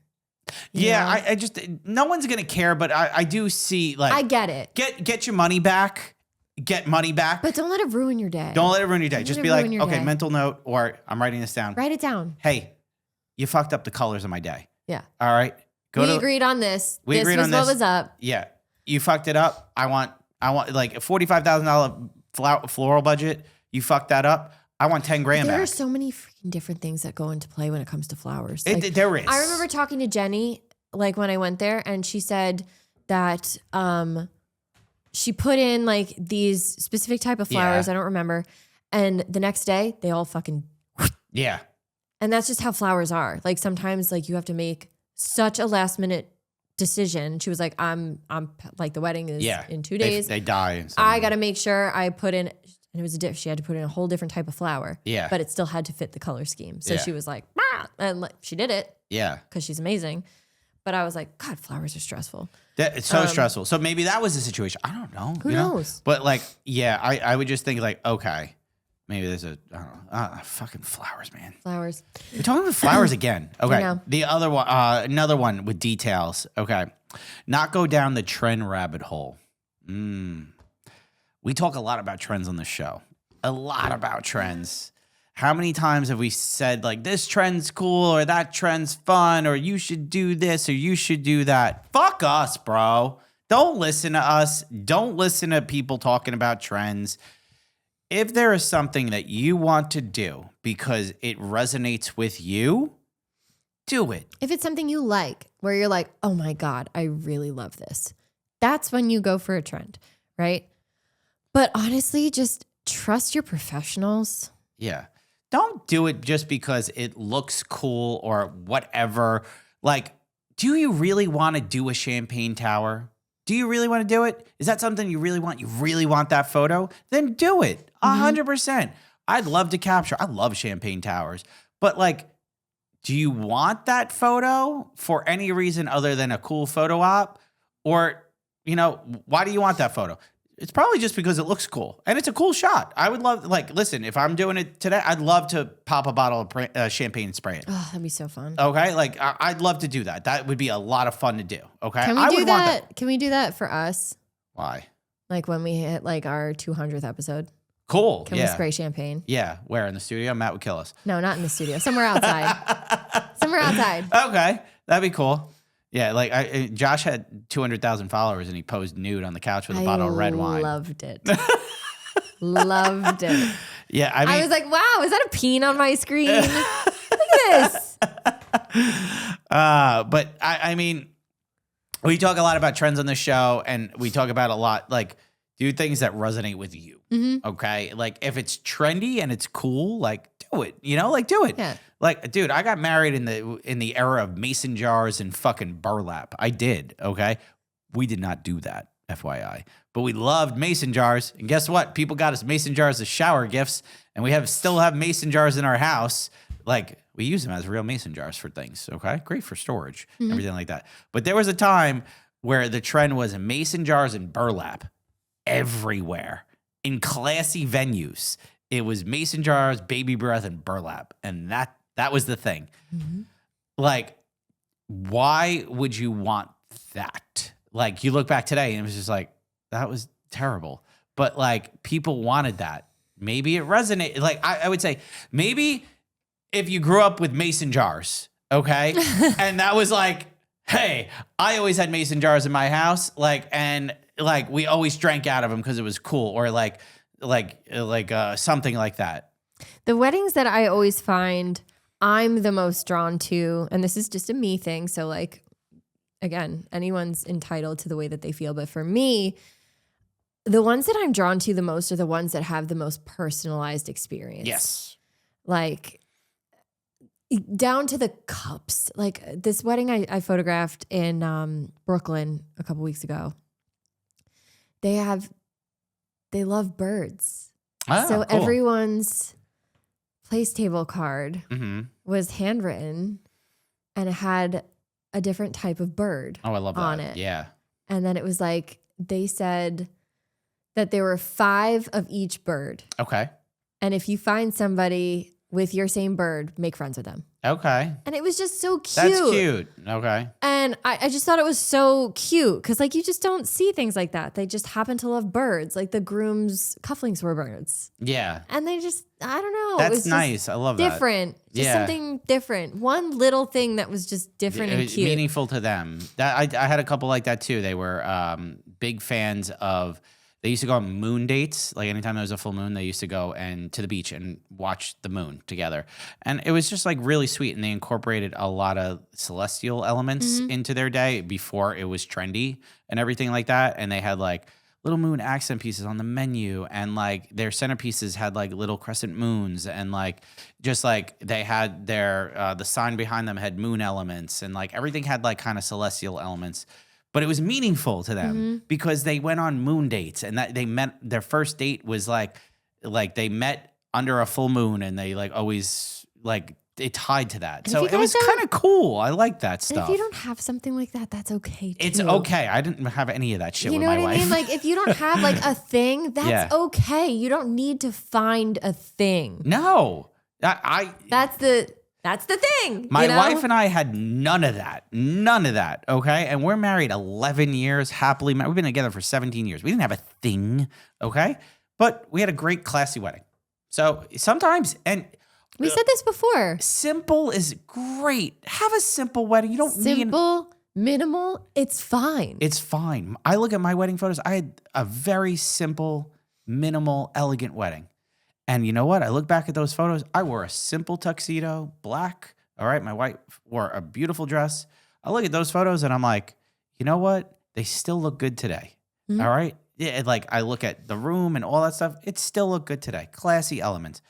Yeah, I just no one's going to care, but I do see like I get it. Get your money back. Get money back. But don't let it ruin your day. Don't let it ruin your day. Just be like, okay, mental note, or I'm writing this down. Write it down. Hey, you fucked up the colors of my day. Yeah. All right. We agreed on this. We agreed on this. This was what was up. Yeah. You fucked it up. I want like a $45,000 floral budget. You fucked that up. I want 10 grand back. There are so many freaking different things that go into play when it comes to flowers. There is. I remember talking to Jenny, like when I went there, and she said that she put in like these specific type of flowers. Yeah. I don't remember. And the next day, they all fucking. Yeah. And that's just how flowers are. Like sometimes like you have to make such a last minute decision. She was like, I'm like the wedding is in 2 days. They die. I got to make sure I put in, and it was she had to put in a whole different type of flower. Yeah. But it still had to fit the color scheme. So she was like, and like, she did it. Yeah. Because she's amazing. But I was like, God, flowers are stressful. It's so stressful. So maybe that was the situation. I don't know. Who knows? But like, yeah, I would just think like, okay, maybe there's I don't know, fucking flowers, man. Flowers. We're talking about flowers again. Okay. know. The other one, another one with details. Okay. Not go down the trend rabbit hole. We talk a lot about trends on the show. A lot about trends. How many times have we said like this trend's cool or that trend's fun or you should do this or you should do that? Fuck us, bro. Don't listen to us. Don't listen to people talking about trends. If there is something that you want to do because it resonates with you, do it. If it's something you like, where you're like, oh my God, I really love this. That's when you go for a trend, right? But honestly, just trust your professionals. Yeah. Don't do it just because it looks cool or whatever. Like, do you really want to do a champagne tower? Do you really want to do it? Is that something you really want? You really want that photo? Then do it. 100%. I'd love to capture. I love champagne towers. But like, do you want that photo for any reason other than a cool photo op? Or, why do you want that photo? It's probably just because it looks cool and it's a cool shot. I would love, listen, if I'm doing it today, I'd love to pop a bottle of champagne and spray it. Oh, that'd be so fun. Okay. I'd love to do that. That would be a lot of fun to do. Okay. Can we do that? Can we do that for us? Why? Like when we hit our 200th episode. Cool. Can we spray champagne? Yeah. Where? In the studio? Matt would kill us. No, not in the studio. Somewhere outside. Somewhere outside. Okay. That'd be cool. Yeah. Josh had 200,000 followers and he posed nude on the couch with a bottle of red wine. Loved it. Loved it. Yeah. I was like, wow, is that a peen on my screen? Look at this. But I mean, we talk a lot about trends on the show and we talk about a lot, do things that resonate with you. Okay. Like if it's trendy and it's cool, do it, do it. Yeah. Dude, I got married in the era of mason jars and fucking burlap. I did. Okay. We did not do that, FYI, but we loved mason jars. And guess what? People got us mason jars as shower gifts and we still have mason jars in our house. We use them as real mason jars for things. Okay. Great for storage, everything like that. But there was a time where the trend was mason jars and burlap everywhere in classy venues. It was mason jars, baby breath, and burlap. And that was the thing. Why would you want that? You look back today and it was just that was terrible. But people wanted that. Maybe it resonated. I would say maybe if you grew up with mason jars, okay? And that was hey, I always had mason jars in my house. And we always drank out of them because it was cool, or something like that. The weddings that I always find I'm the most drawn to, and this is just a me thing. So again, anyone's entitled to the way that they feel. But for me, the ones that I'm drawn to the most are the ones that have the most personalized experience. Yes. Down to the cups. This wedding I photographed in Brooklyn a couple weeks ago. They love birds. Oh, so cool. Everyone's place table card was handwritten and it had a different type of bird I love that. on it. Yeah. And then it was they said that there were 5 of each bird. Okay. And if you find somebody with your same bird, make friends with them. Okay. And it was just so cute. That's cute. Okay. And I just thought it was so cute because you just don't see things like that. They just happen to love birds. The groom's cufflinks were birds. Yeah. And they just, I don't know. That's it was nice. I love that. Different. Just something different. One little thing that was just different and cute. Meaningful to them. I had a couple like that too. They were big fans of, they used to go on moon dates. Anytime there was a full moon, they used to go to the beach and watch the moon together. And it was just really sweet. And they incorporated a lot of celestial elements into their day before it was trendy and everything like that. And they had little moon accent pieces on the menu. And their centerpieces had little crescent moons. And they had the sign behind them had moon elements. And everything had kind of celestial elements. But it was meaningful to them because they went on moon dates and that they met. Their first date was they met under a full moon and they always it tied to that. And so it was kind of cool. I like that stuff. And if you don't have something like that, that's okay too. It's okay. I didn't have any of that shit with my wife. You know what I mean? If you don't have a thing, that's okay. You don't need to find a thing. No. That's the thing. My wife and I had none of that. None of that. Okay. And we're married 11 years, happily married. We've been together for 17 years. We didn't have a thing. Okay. But we had a great, classy wedding. So sometimes, and we said this before, simple is great. Have a simple wedding. You don't need simple, minimal. It's fine. It's fine. I look at my wedding photos. I had a very simple, minimal, elegant wedding. And you know what? I look back at those photos. I wore a simple tuxedo, black. All right. My wife wore a beautiful dress. I look at those photos and I'm like, you know what? They still look good today. All right. Yeah. I look at the room and all that stuff. It still look good today. Classy elements.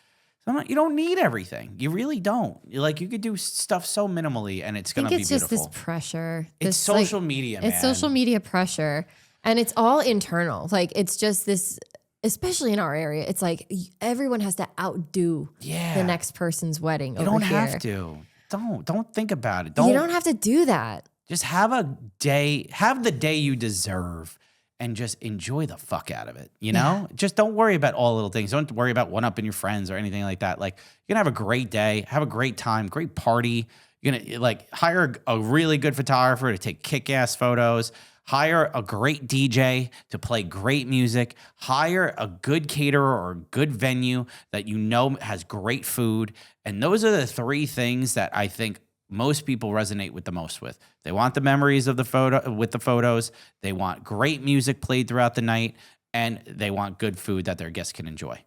So you don't need everything. You really don't. You could do stuff so minimally and it's going to be beautiful. It's just this pressure. It's social media, man. It's social media pressure. And it's all internal. Like it's just this, especially in our area, it's like everyone has to outdo the next person's wedding. You don't have to. Don't think about it. You don't have to do that. Just have a day, have the day you deserve and just enjoy the fuck out of it. You know, just don't worry about all little things. Don't worry about one-upping your friends or anything like that. Like you're gonna have a great day, have a great time, great party. You're gonna like hire a really good photographer to take kick-ass photos, hire a great DJ to play great music, hire a good caterer or a good venue that you know has great food. And those are the three things that I think most people resonate with the most with. They want the memories of the photos. They want great music played throughout the night, and they want good food that their guests can enjoy.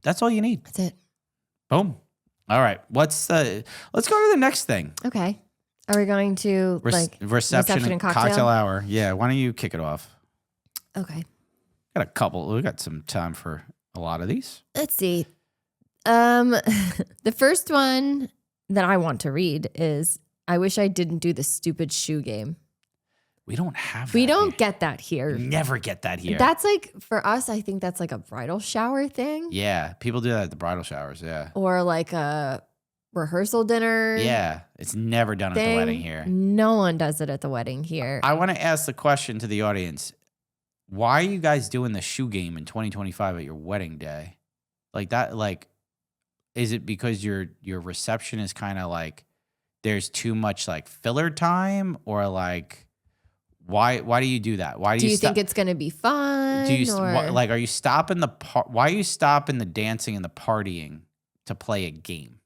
That's all you need. That's it. Boom. All right. Let's go to the next thing. Okay. Are we going to reception and cocktail hour? Yeah. Why don't you kick it off? Okay. Got a couple. We got some time for a lot of these. Let's see. The first one that I want to read is, I wish I didn't do the stupid shoe game. We don't have that. We don't get that here. Never get that here. That's like, for us, I think that's like a bridal shower thing. Yeah. People do that at the bridal showers. Yeah. Or like a rehearsal dinner. Yeah. It's never done at the wedding here. No one does it at the wedding here. I want to ask the question to the audience. Why are you guys doing the shoe game in 2025 at your wedding day? Like that, like, is it because your reception is kind of like there's too much like filler time, or like why do you do that? Why do you think it's going to be fun? Like are you stopping why are you stopping the dancing and the partying to play a game?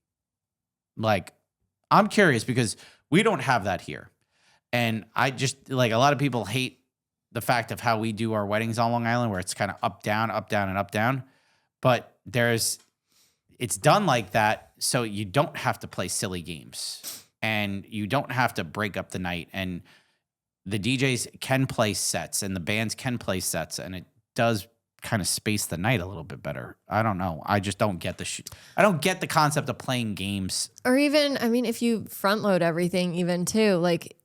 Like I'm curious because we don't have that here. And I just like, a lot of people hate the fact of how we do our weddings on Long Island, where it's kind of up, down, and up, down. But it's done like that, so you don't have to play silly games, and you don't have to break up the night, and the DJs can play sets, and the bands can play sets, and it does kind of space the night a little bit better. I don't know. I just don't get I don't get the concept of playing games. Or even, I mean, if you front load everything, even too, like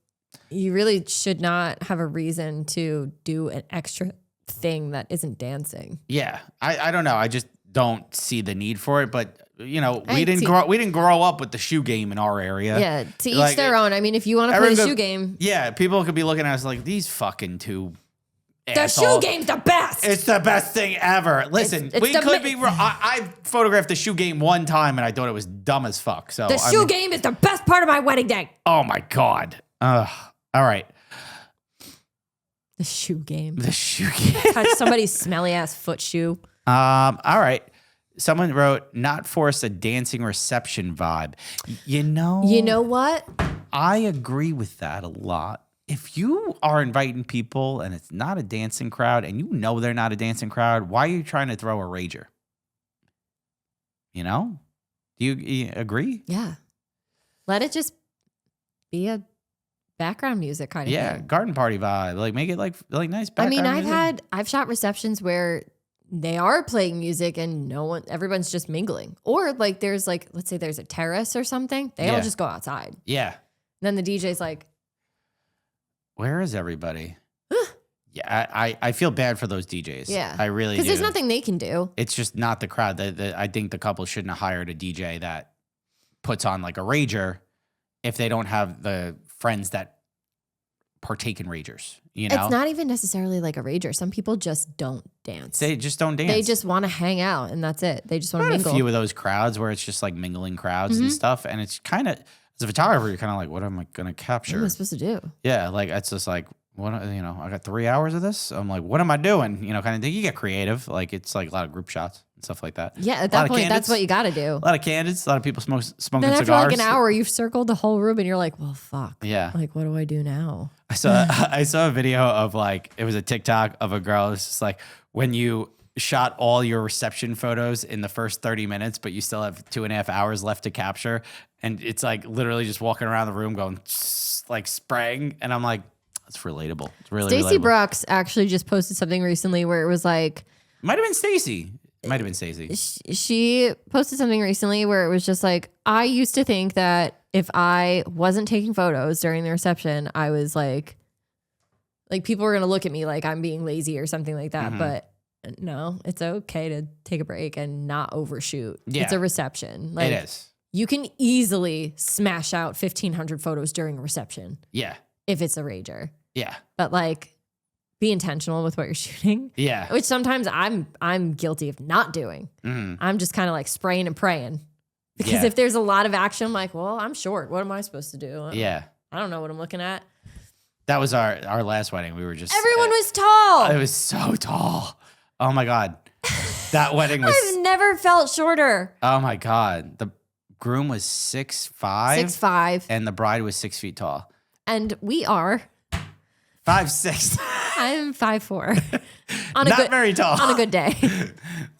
you really should not have a reason to do an extra thing that isn't dancing. Yeah, I don't know. I just don't see the need for it, but you know, we didn't grow up with the shoe game in our area. Yeah, to each their own. I mean, if you want to play the shoe game, yeah, people could be looking at us like these fucking two. The shoe game's the best. It's the best thing ever. Listen, we could be wrong. I photographed the shoe game one time and I thought it was dumb as fuck. So the shoe game is the best part of my wedding day. Oh my God. All right. The shoe game. The shoe game. Touch somebody's smelly ass foot shoe. All right. Someone wrote, not force a dancing reception vibe. You know what? I agree with that a lot. If you are inviting people and it's not a dancing crowd and you know they're not a dancing crowd, why are you trying to throw a rager? You know? Do you agree? Yeah. Let it just be a background music kind of thing. Yeah, garden party vibe. Like make it like nice background music. I've shot receptions where they are playing music and everyone's just mingling. Or like there's like, let's say there's a terrace or something. They all just go outside. Yeah. And then the DJ's like, where is everybody? Yeah, I feel bad for those DJs. Yeah. I really do. Because there's nothing they can do. It's just not the crowd. I think the couple shouldn't have hired a DJ that puts on like a rager if they don't have the friends that partake in ragers. You know? It's not even necessarily like a rager. Some people just don't dance. They just don't dance. They just want to hang out and that's it. They just want to mingle. A few of those crowds where it's just like mingling crowds and stuff. And it's kind of, as a photographer, you're kind of like, what am I going to capture? What am I supposed to do? Yeah, like it's just like, I got 3 hours of this. I'm like, what am I doing? You know, kind of thing. You get creative. Like it's like a lot of group shots and stuff like that. Yeah, at that point, that's what you got to do. A lot of candids. A lot of people smoking then cigars. After like an hour, you've circled the whole room and you're like, well, fuck. Yeah. Like, what do I do now? I saw a video of like, it was a TikTok of a girl. It's just like when you shot all your reception photos in the first 30 minutes, but you still have 2.5 hours left to capture. And it's like literally just walking around the room going like spraying. And I'm like, that's relatable. It's really Stacey relatable. Brooks actually just posted something recently where it was like, Might have been Stacey. She posted something recently where it was just like, I used to think that if I wasn't taking photos during the reception, I was like Like people are going to look at me like I'm being lazy or something like that. But no, it's okay to take a break and not overshoot. Yeah. It's a reception. Like, it is. You can easily smash out 1,500 photos during a reception Yeah. if it's a rager. Yeah. But like, be intentional with what you're shooting. Yeah. Which sometimes I'm guilty of not doing. I'm just kind of like spraying and praying. Because if there's a lot of action, I'm like, well, I'm short. What am I supposed to do? Yeah. I don't know what I'm looking at. That was our last wedding. We were just Everyone was tall. It was so tall. Oh my God. That wedding was I've never felt shorter. oh my God. The groom was 6'5". 6'5". And the bride was 6 feet tall. And we are. 5'6". I'm 5'4". Not very tall. On a good day.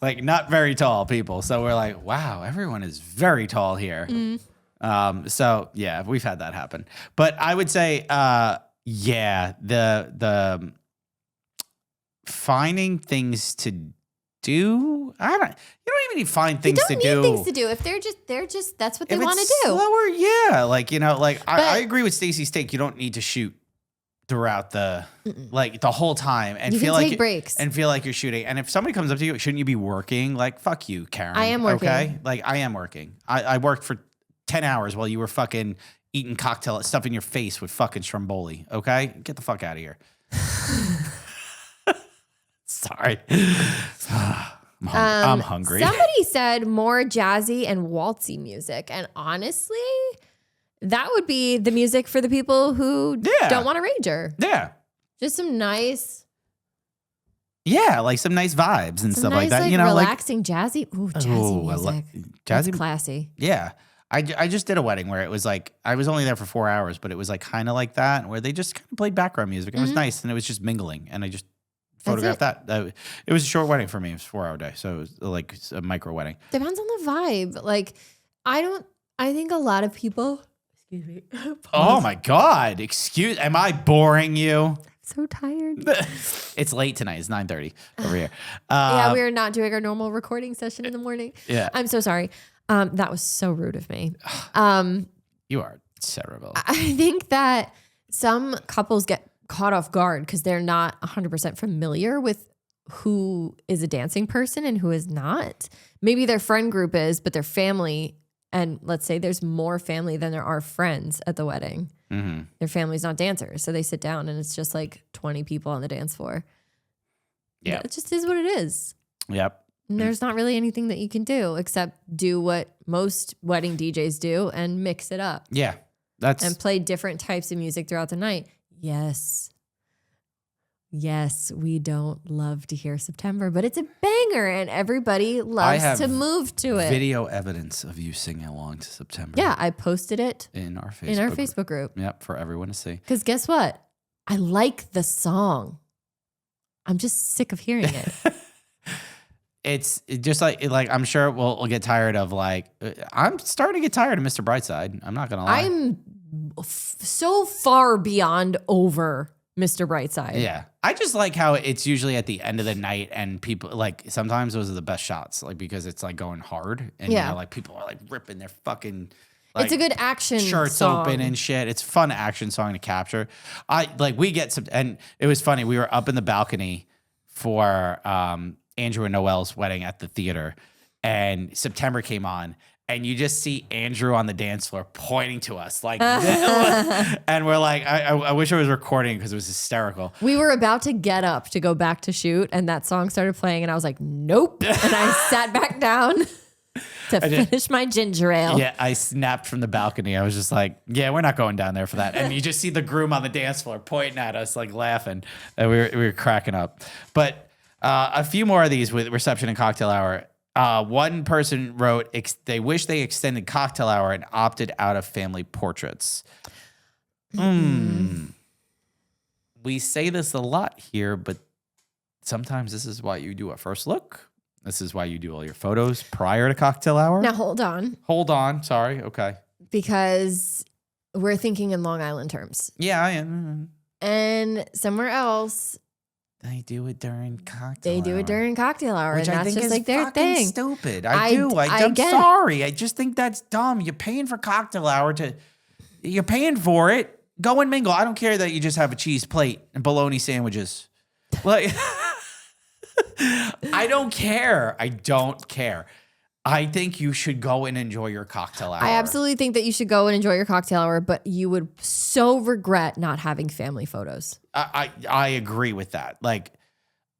Like not very tall people. So we're like, wow, everyone is very tall here. So yeah, we've had that happen. But I would say, yeah, the finding things to do. You don't even need to find things to do. You don't need things to do. If they're just that's what they want to do. Slower, yeah. Like, I agree with Stacey's take. You don't need to shoot throughout the whole time and you feel can like take breaks and feel like you're shooting. And if somebody comes up to you, shouldn't you be working? Like, fuck you, Karen. I am working. Okay? Like, I am working. I worked for 10 hours while you were fucking eating cocktail stuff in your face with fucking Stromboli. Okay? Get the fuck out of here. Sorry. I'm hungry. Somebody said more jazzy and waltzy music. And honestly, that would be the music for the people who don't want a rager. Yeah. Just some nice. Yeah, like some nice vibes and stuff like that. Like, relaxing jazzy. Ooh, jazzy music. Jazzy, that's classy. Yeah. I just did a wedding where it was like, I was only there for 4 hours, but it was like kind of like that, where they just kind of played background music. It was nice, and it was just mingling, and I just photographed that. It was a short wedding for me. It was a 4-hour day, so it was like a micro wedding. Depends on the vibe. Like, I think a lot of people, excuse me. Oh my God. Am I boring you? So tired. It's late tonight. It's 9:30 over here. Yeah, we're not doing our normal recording session in the morning. Yeah. I'm so sorry. That was so rude of me. You are terrible. I think that some couples get caught off guard because they're not 100% familiar with who is a dancing person and who is not. Maybe their friend group is, but their family, and let's say there's more family than there are friends at the wedding. Mm-hmm. Their family's not dancers. So they sit down and it's just like 20 people on the dance floor. Yeah. It just is what it is. Yep. And there's not really anything that you can do except do what most wedding DJs do and mix it up. Yeah. And play different types of music throughout the night. Yes. Yes, we don't love to hear September, but it's a banger and everybody loves to move to it. Video evidence of you singing along to September. Yeah, I posted it in our Facebook group. Yep, for everyone to see. Because guess what? I like the song. I'm just sick of hearing it. It's just like I'm sure we'll get tired of I'm starting to get tired of Mr. Brightside. I'm not gonna lie. I'm so far beyond over Mr. Brightside. Yeah, I just like how it's usually at the end of the night and people sometimes those are the best shots because it's going hard and people are ripping their fucking. It's a good action shirts song. Open and shit. It's a fun action song to capture. We get some, and it was funny. We were up in the balcony for Andrew and Noelle's wedding at the theater, and September came on, and you just see Andrew on the dance floor pointing to us and we're like, I wish I was recording because it was hysterical. We were about to get up to go back to shoot, and that song started playing, and I was like, nope, and I sat back down. To finish my ginger ale. Yeah, I snapped from the balcony. I was just like, yeah, we're not going down there for that. And you just see the groom on the dance floor pointing at us, laughing. And we were cracking up. But a few more of these with reception and cocktail hour. One person wrote, they wish they extended cocktail hour and opted out of family portraits. We say this a lot here, but sometimes this is why you do a first look. This is why you do all your photos prior to cocktail hour. Now, hold on. Hold on. Sorry. Okay. Because we're thinking in Long Island terms. Yeah, I am. And somewhere else, they do it during cocktail hour. They do it during cocktail hour. Which and I that's think just is their thing. Stupid. I'm get sorry. I just think that's dumb. You're paying for cocktail hour you're paying for it. Go and mingle. I don't care that you just have a cheese plate and bologna sandwiches. Like, I don't care. I don't care. I think you should go and enjoy your cocktail hour. I absolutely think that you should go and enjoy your cocktail hour, but you would so regret not having family photos. I agree with that. Like,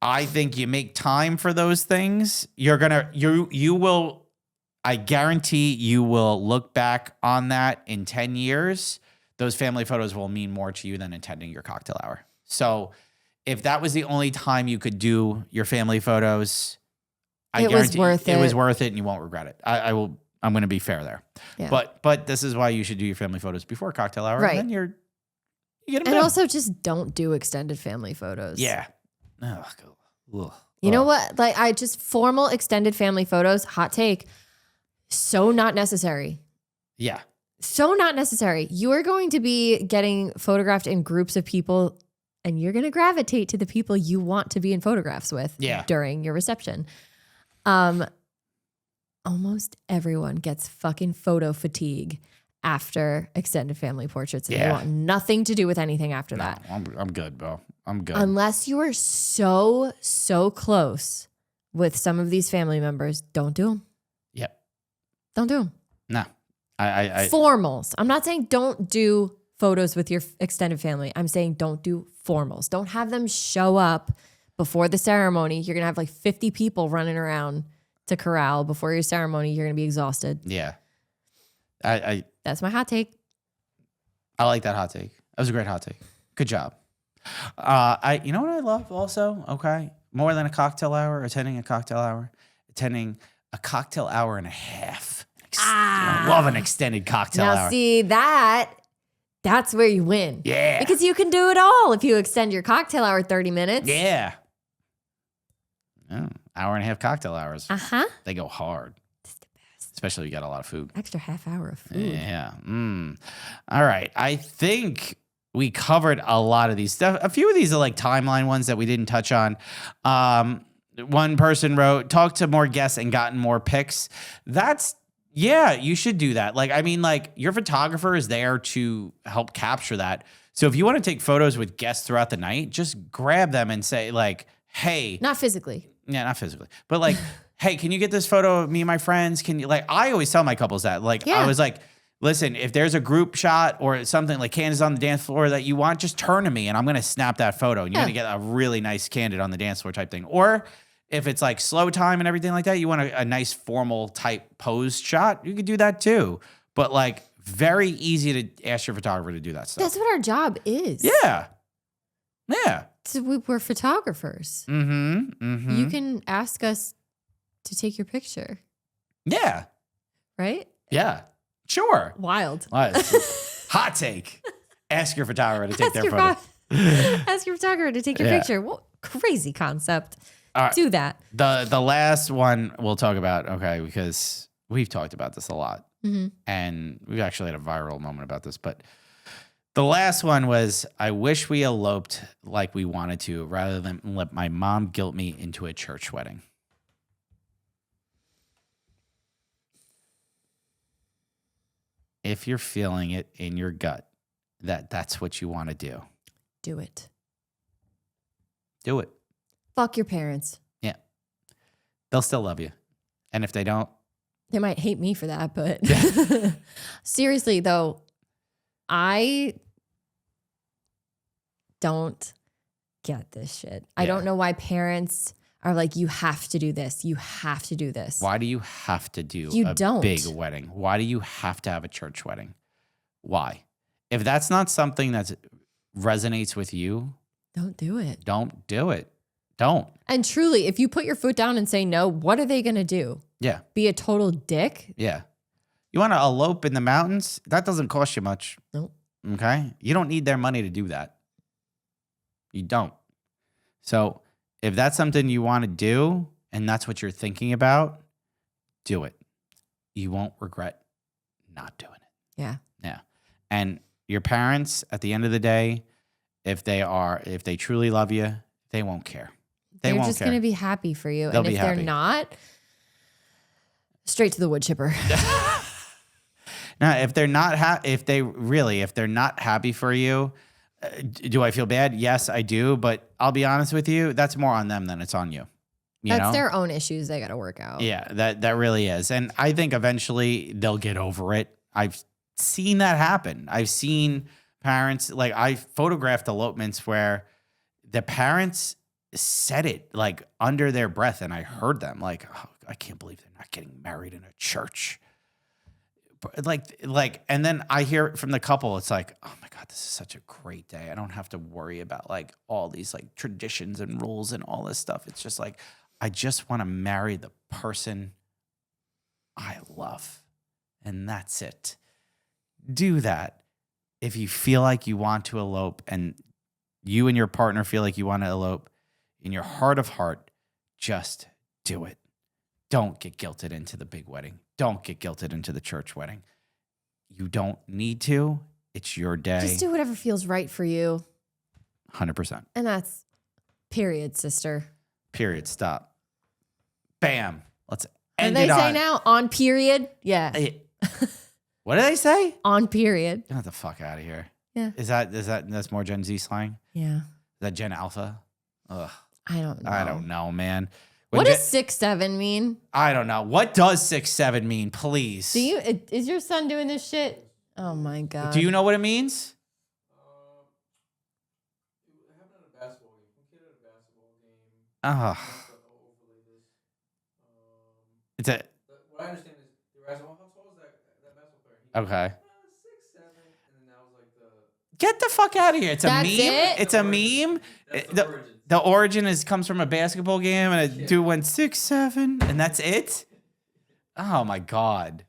I think you make time for those things. You will, I guarantee you will look back on that in 10 years. Those family photos will mean more to you than attending your cocktail hour. So if that was the only time you could do your family photos, It was worth it. It was worth it, and you won't regret it. I'm going to be fair there. Yeah. But this is why you should do your family photos before cocktail hour. Right. And then you get them And done. also just don't do extended family photos. Yeah. Ugh. You know what? Like I just formal extended family photos, hot take, so not necessary. Yeah. So not necessary. You are going to be getting photographed in groups of people and you're going to gravitate to the people you want to be in photographs with during your reception. Almost everyone gets fucking photo fatigue after extended family portraits and they want nothing to do with anything after that. I'm good, bro. I'm good. Unless you are so close with some of these family members, don't do them. Yep. Don't do them. No. I Formals. I'm not saying don't do photos with your extended family. I'm saying don't do formals. Don't have them show up before the ceremony. You're going to have like 50 people running around to corral before your ceremony. You're going to be exhausted. Yeah. That's my hot take. I like that hot take. That was a great hot take. Good job. You know what I love also? Okay. More than a cocktail hour, attending a cocktail hour, attending a cocktail hour and a half. I love an extended cocktail hour. Now see that's where you win. Yeah. Because you can do it all if you extend your cocktail hour 30 minutes. Yeah. Oh, hour and a half cocktail hours. Uh-huh. They go hard. It's the best. Especially if you got a lot of food. Extra half hour of food. Yeah. All right. I think we covered a lot of these stuff. A few of these are like timeline ones that we didn't touch on. One person wrote, talked to more guests and gotten more pics. Yeah, you should do that. Like, I mean, like your photographer is there to help capture that. So if you want to take photos with guests throughout the night, just grab them and say like, hey. Not physically. Yeah, not physically. But like, hey, can you get this photo of me and my friends? Can you, like, I always tell my couples that. Like, I was like, listen, if there's a group shot or something like Candace on the dance floor that you want, just turn to me and I'm going to snap that photo. And you're going to get a really nice candid on the dance floor type thing. Or if it's like slow time and everything like that, you want a nice formal type pose shot, you could do that too. But like very easy to ask your photographer to do that stuff. That's what our job is. Yeah. Yeah. So we're photographers. Mm-hmm. You can ask us to take your picture. Yeah. Right? Yeah. Sure. Wild. Hot take. Ask your photographer to take their photo. Ask your photographer to take your picture. What crazy concept. Right. Do that. The last one we'll talk about, okay, because we've talked about this a lot. Mm-hmm. And we've actually had a viral moment about this. But the last one was, I wish we eloped like we wanted to rather than let my mom guilt me into a church wedding. If you're feeling it in your gut that that's what you want to do, do it. Do it. Fuck your parents. Yeah. They'll still love you. And if they don't, they might hate me for that, but seriously though, I don't get this shit. Yeah. I don't know why parents are like, you have to do this. You have to do this. Why do you have to do big wedding? Why do you have to have a church wedding? Why? If that's not something that resonates with you, don't do it. Don't do it. Don't. And truly, if you put your foot down and say no, what are they going to do? Yeah. Be a total dick? Yeah. You want to elope in the mountains? That doesn't cost you much. Nope. Okay? You don't need their money to do that. You don't. So if that's something you want to do and that's what you're thinking about, do it. You won't regret not doing it. Yeah. Yeah. And your parents, at the end of the day, if they truly love you, they won't care. They're just going to be happy for you. They'll and if be happy. They're not, straight to the wood chipper. Now, if they're not if they're not happy for you, do I feel bad? Yes, I do. But I'll be honest with you, that's more on them than it's on you. That's their own issues they got to work out. Yeah, that really is. And I think eventually they'll get over it. I've seen that happen. I've seen parents, like I photographed elopements where the parents said it like under their breath and I heard them like, oh, I can't believe they're not getting married in a church. Like, and then I hear it from the couple. It's like, oh my God, this is such a great day. I don't have to worry about like all these like traditions and rules and all this stuff. It's just like, I just want to marry the person I love. And that's it. Do that. If you feel like you want to elope and you and your partner feel like you want to elope, in your heart of heart, just do it. Don't get guilted into the big wedding. Don't get guilted into the church wedding. You don't need to. It's your day. Just do whatever feels right for you. 100%. And that's period, sister. Period. Stop. Bam. Let's What end do it they say on. now? On period? Yeah. What do they say? On period. Get the fuck out of here. Yeah. That's more Gen Z slang? Yeah. Is that Gen Alpha? Ugh. I don't know. I don't know, man. What does 6'7" mean? I don't know. What does 6'7" mean, please? Is your son doing this shit? Oh my God. Do you know what it means? It happened at a basketball game. Some kid at a basketball game. Oh. It's a What I understand is they were asking, well, how tall is that basketball player? He okay. 6'7", and then that was like the. Get the fuck out of here. It's a That's meme. it? It's a meme. That's The- the origin. The origin comes from a basketball game, and a dude went 6'7", and that's it. Oh my God!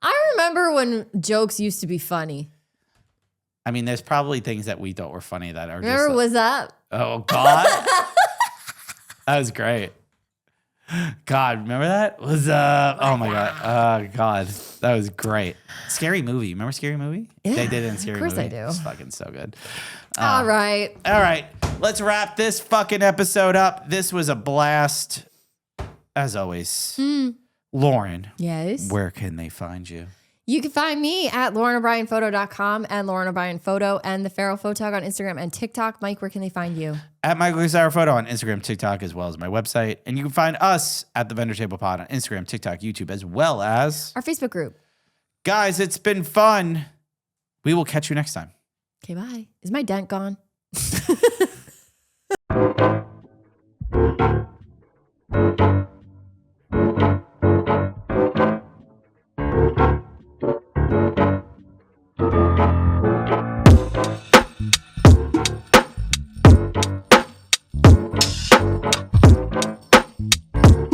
I remember when jokes used to be funny. I mean, there's probably things that we thought were funny that are Remember just. What's Up? Oh God, that was great. God, remember that? Was oh my God, God, that was great. Scary Movie. Remember Scary Movie? Yeah, They did it in Scary Movie. of course I do. It's fucking so good. All right. All right, let's wrap this fucking episode up. This was a blast, as always. Lauren, Yes. where can they find you? You can find me at LaurenO'BrienPhoto.com and Lauren O'Brien Photo and the Feral Photog on Instagram and TikTok. Mike, where can they find you? At Michael Casaro Photo on Instagram, TikTok, as well as my website. And you can find us at The Vendor Table Pod on Instagram, TikTok, YouTube, as well as... Our Facebook group. Guys, it's been fun. We will catch you next time. Okay, bye. Is my dent gone?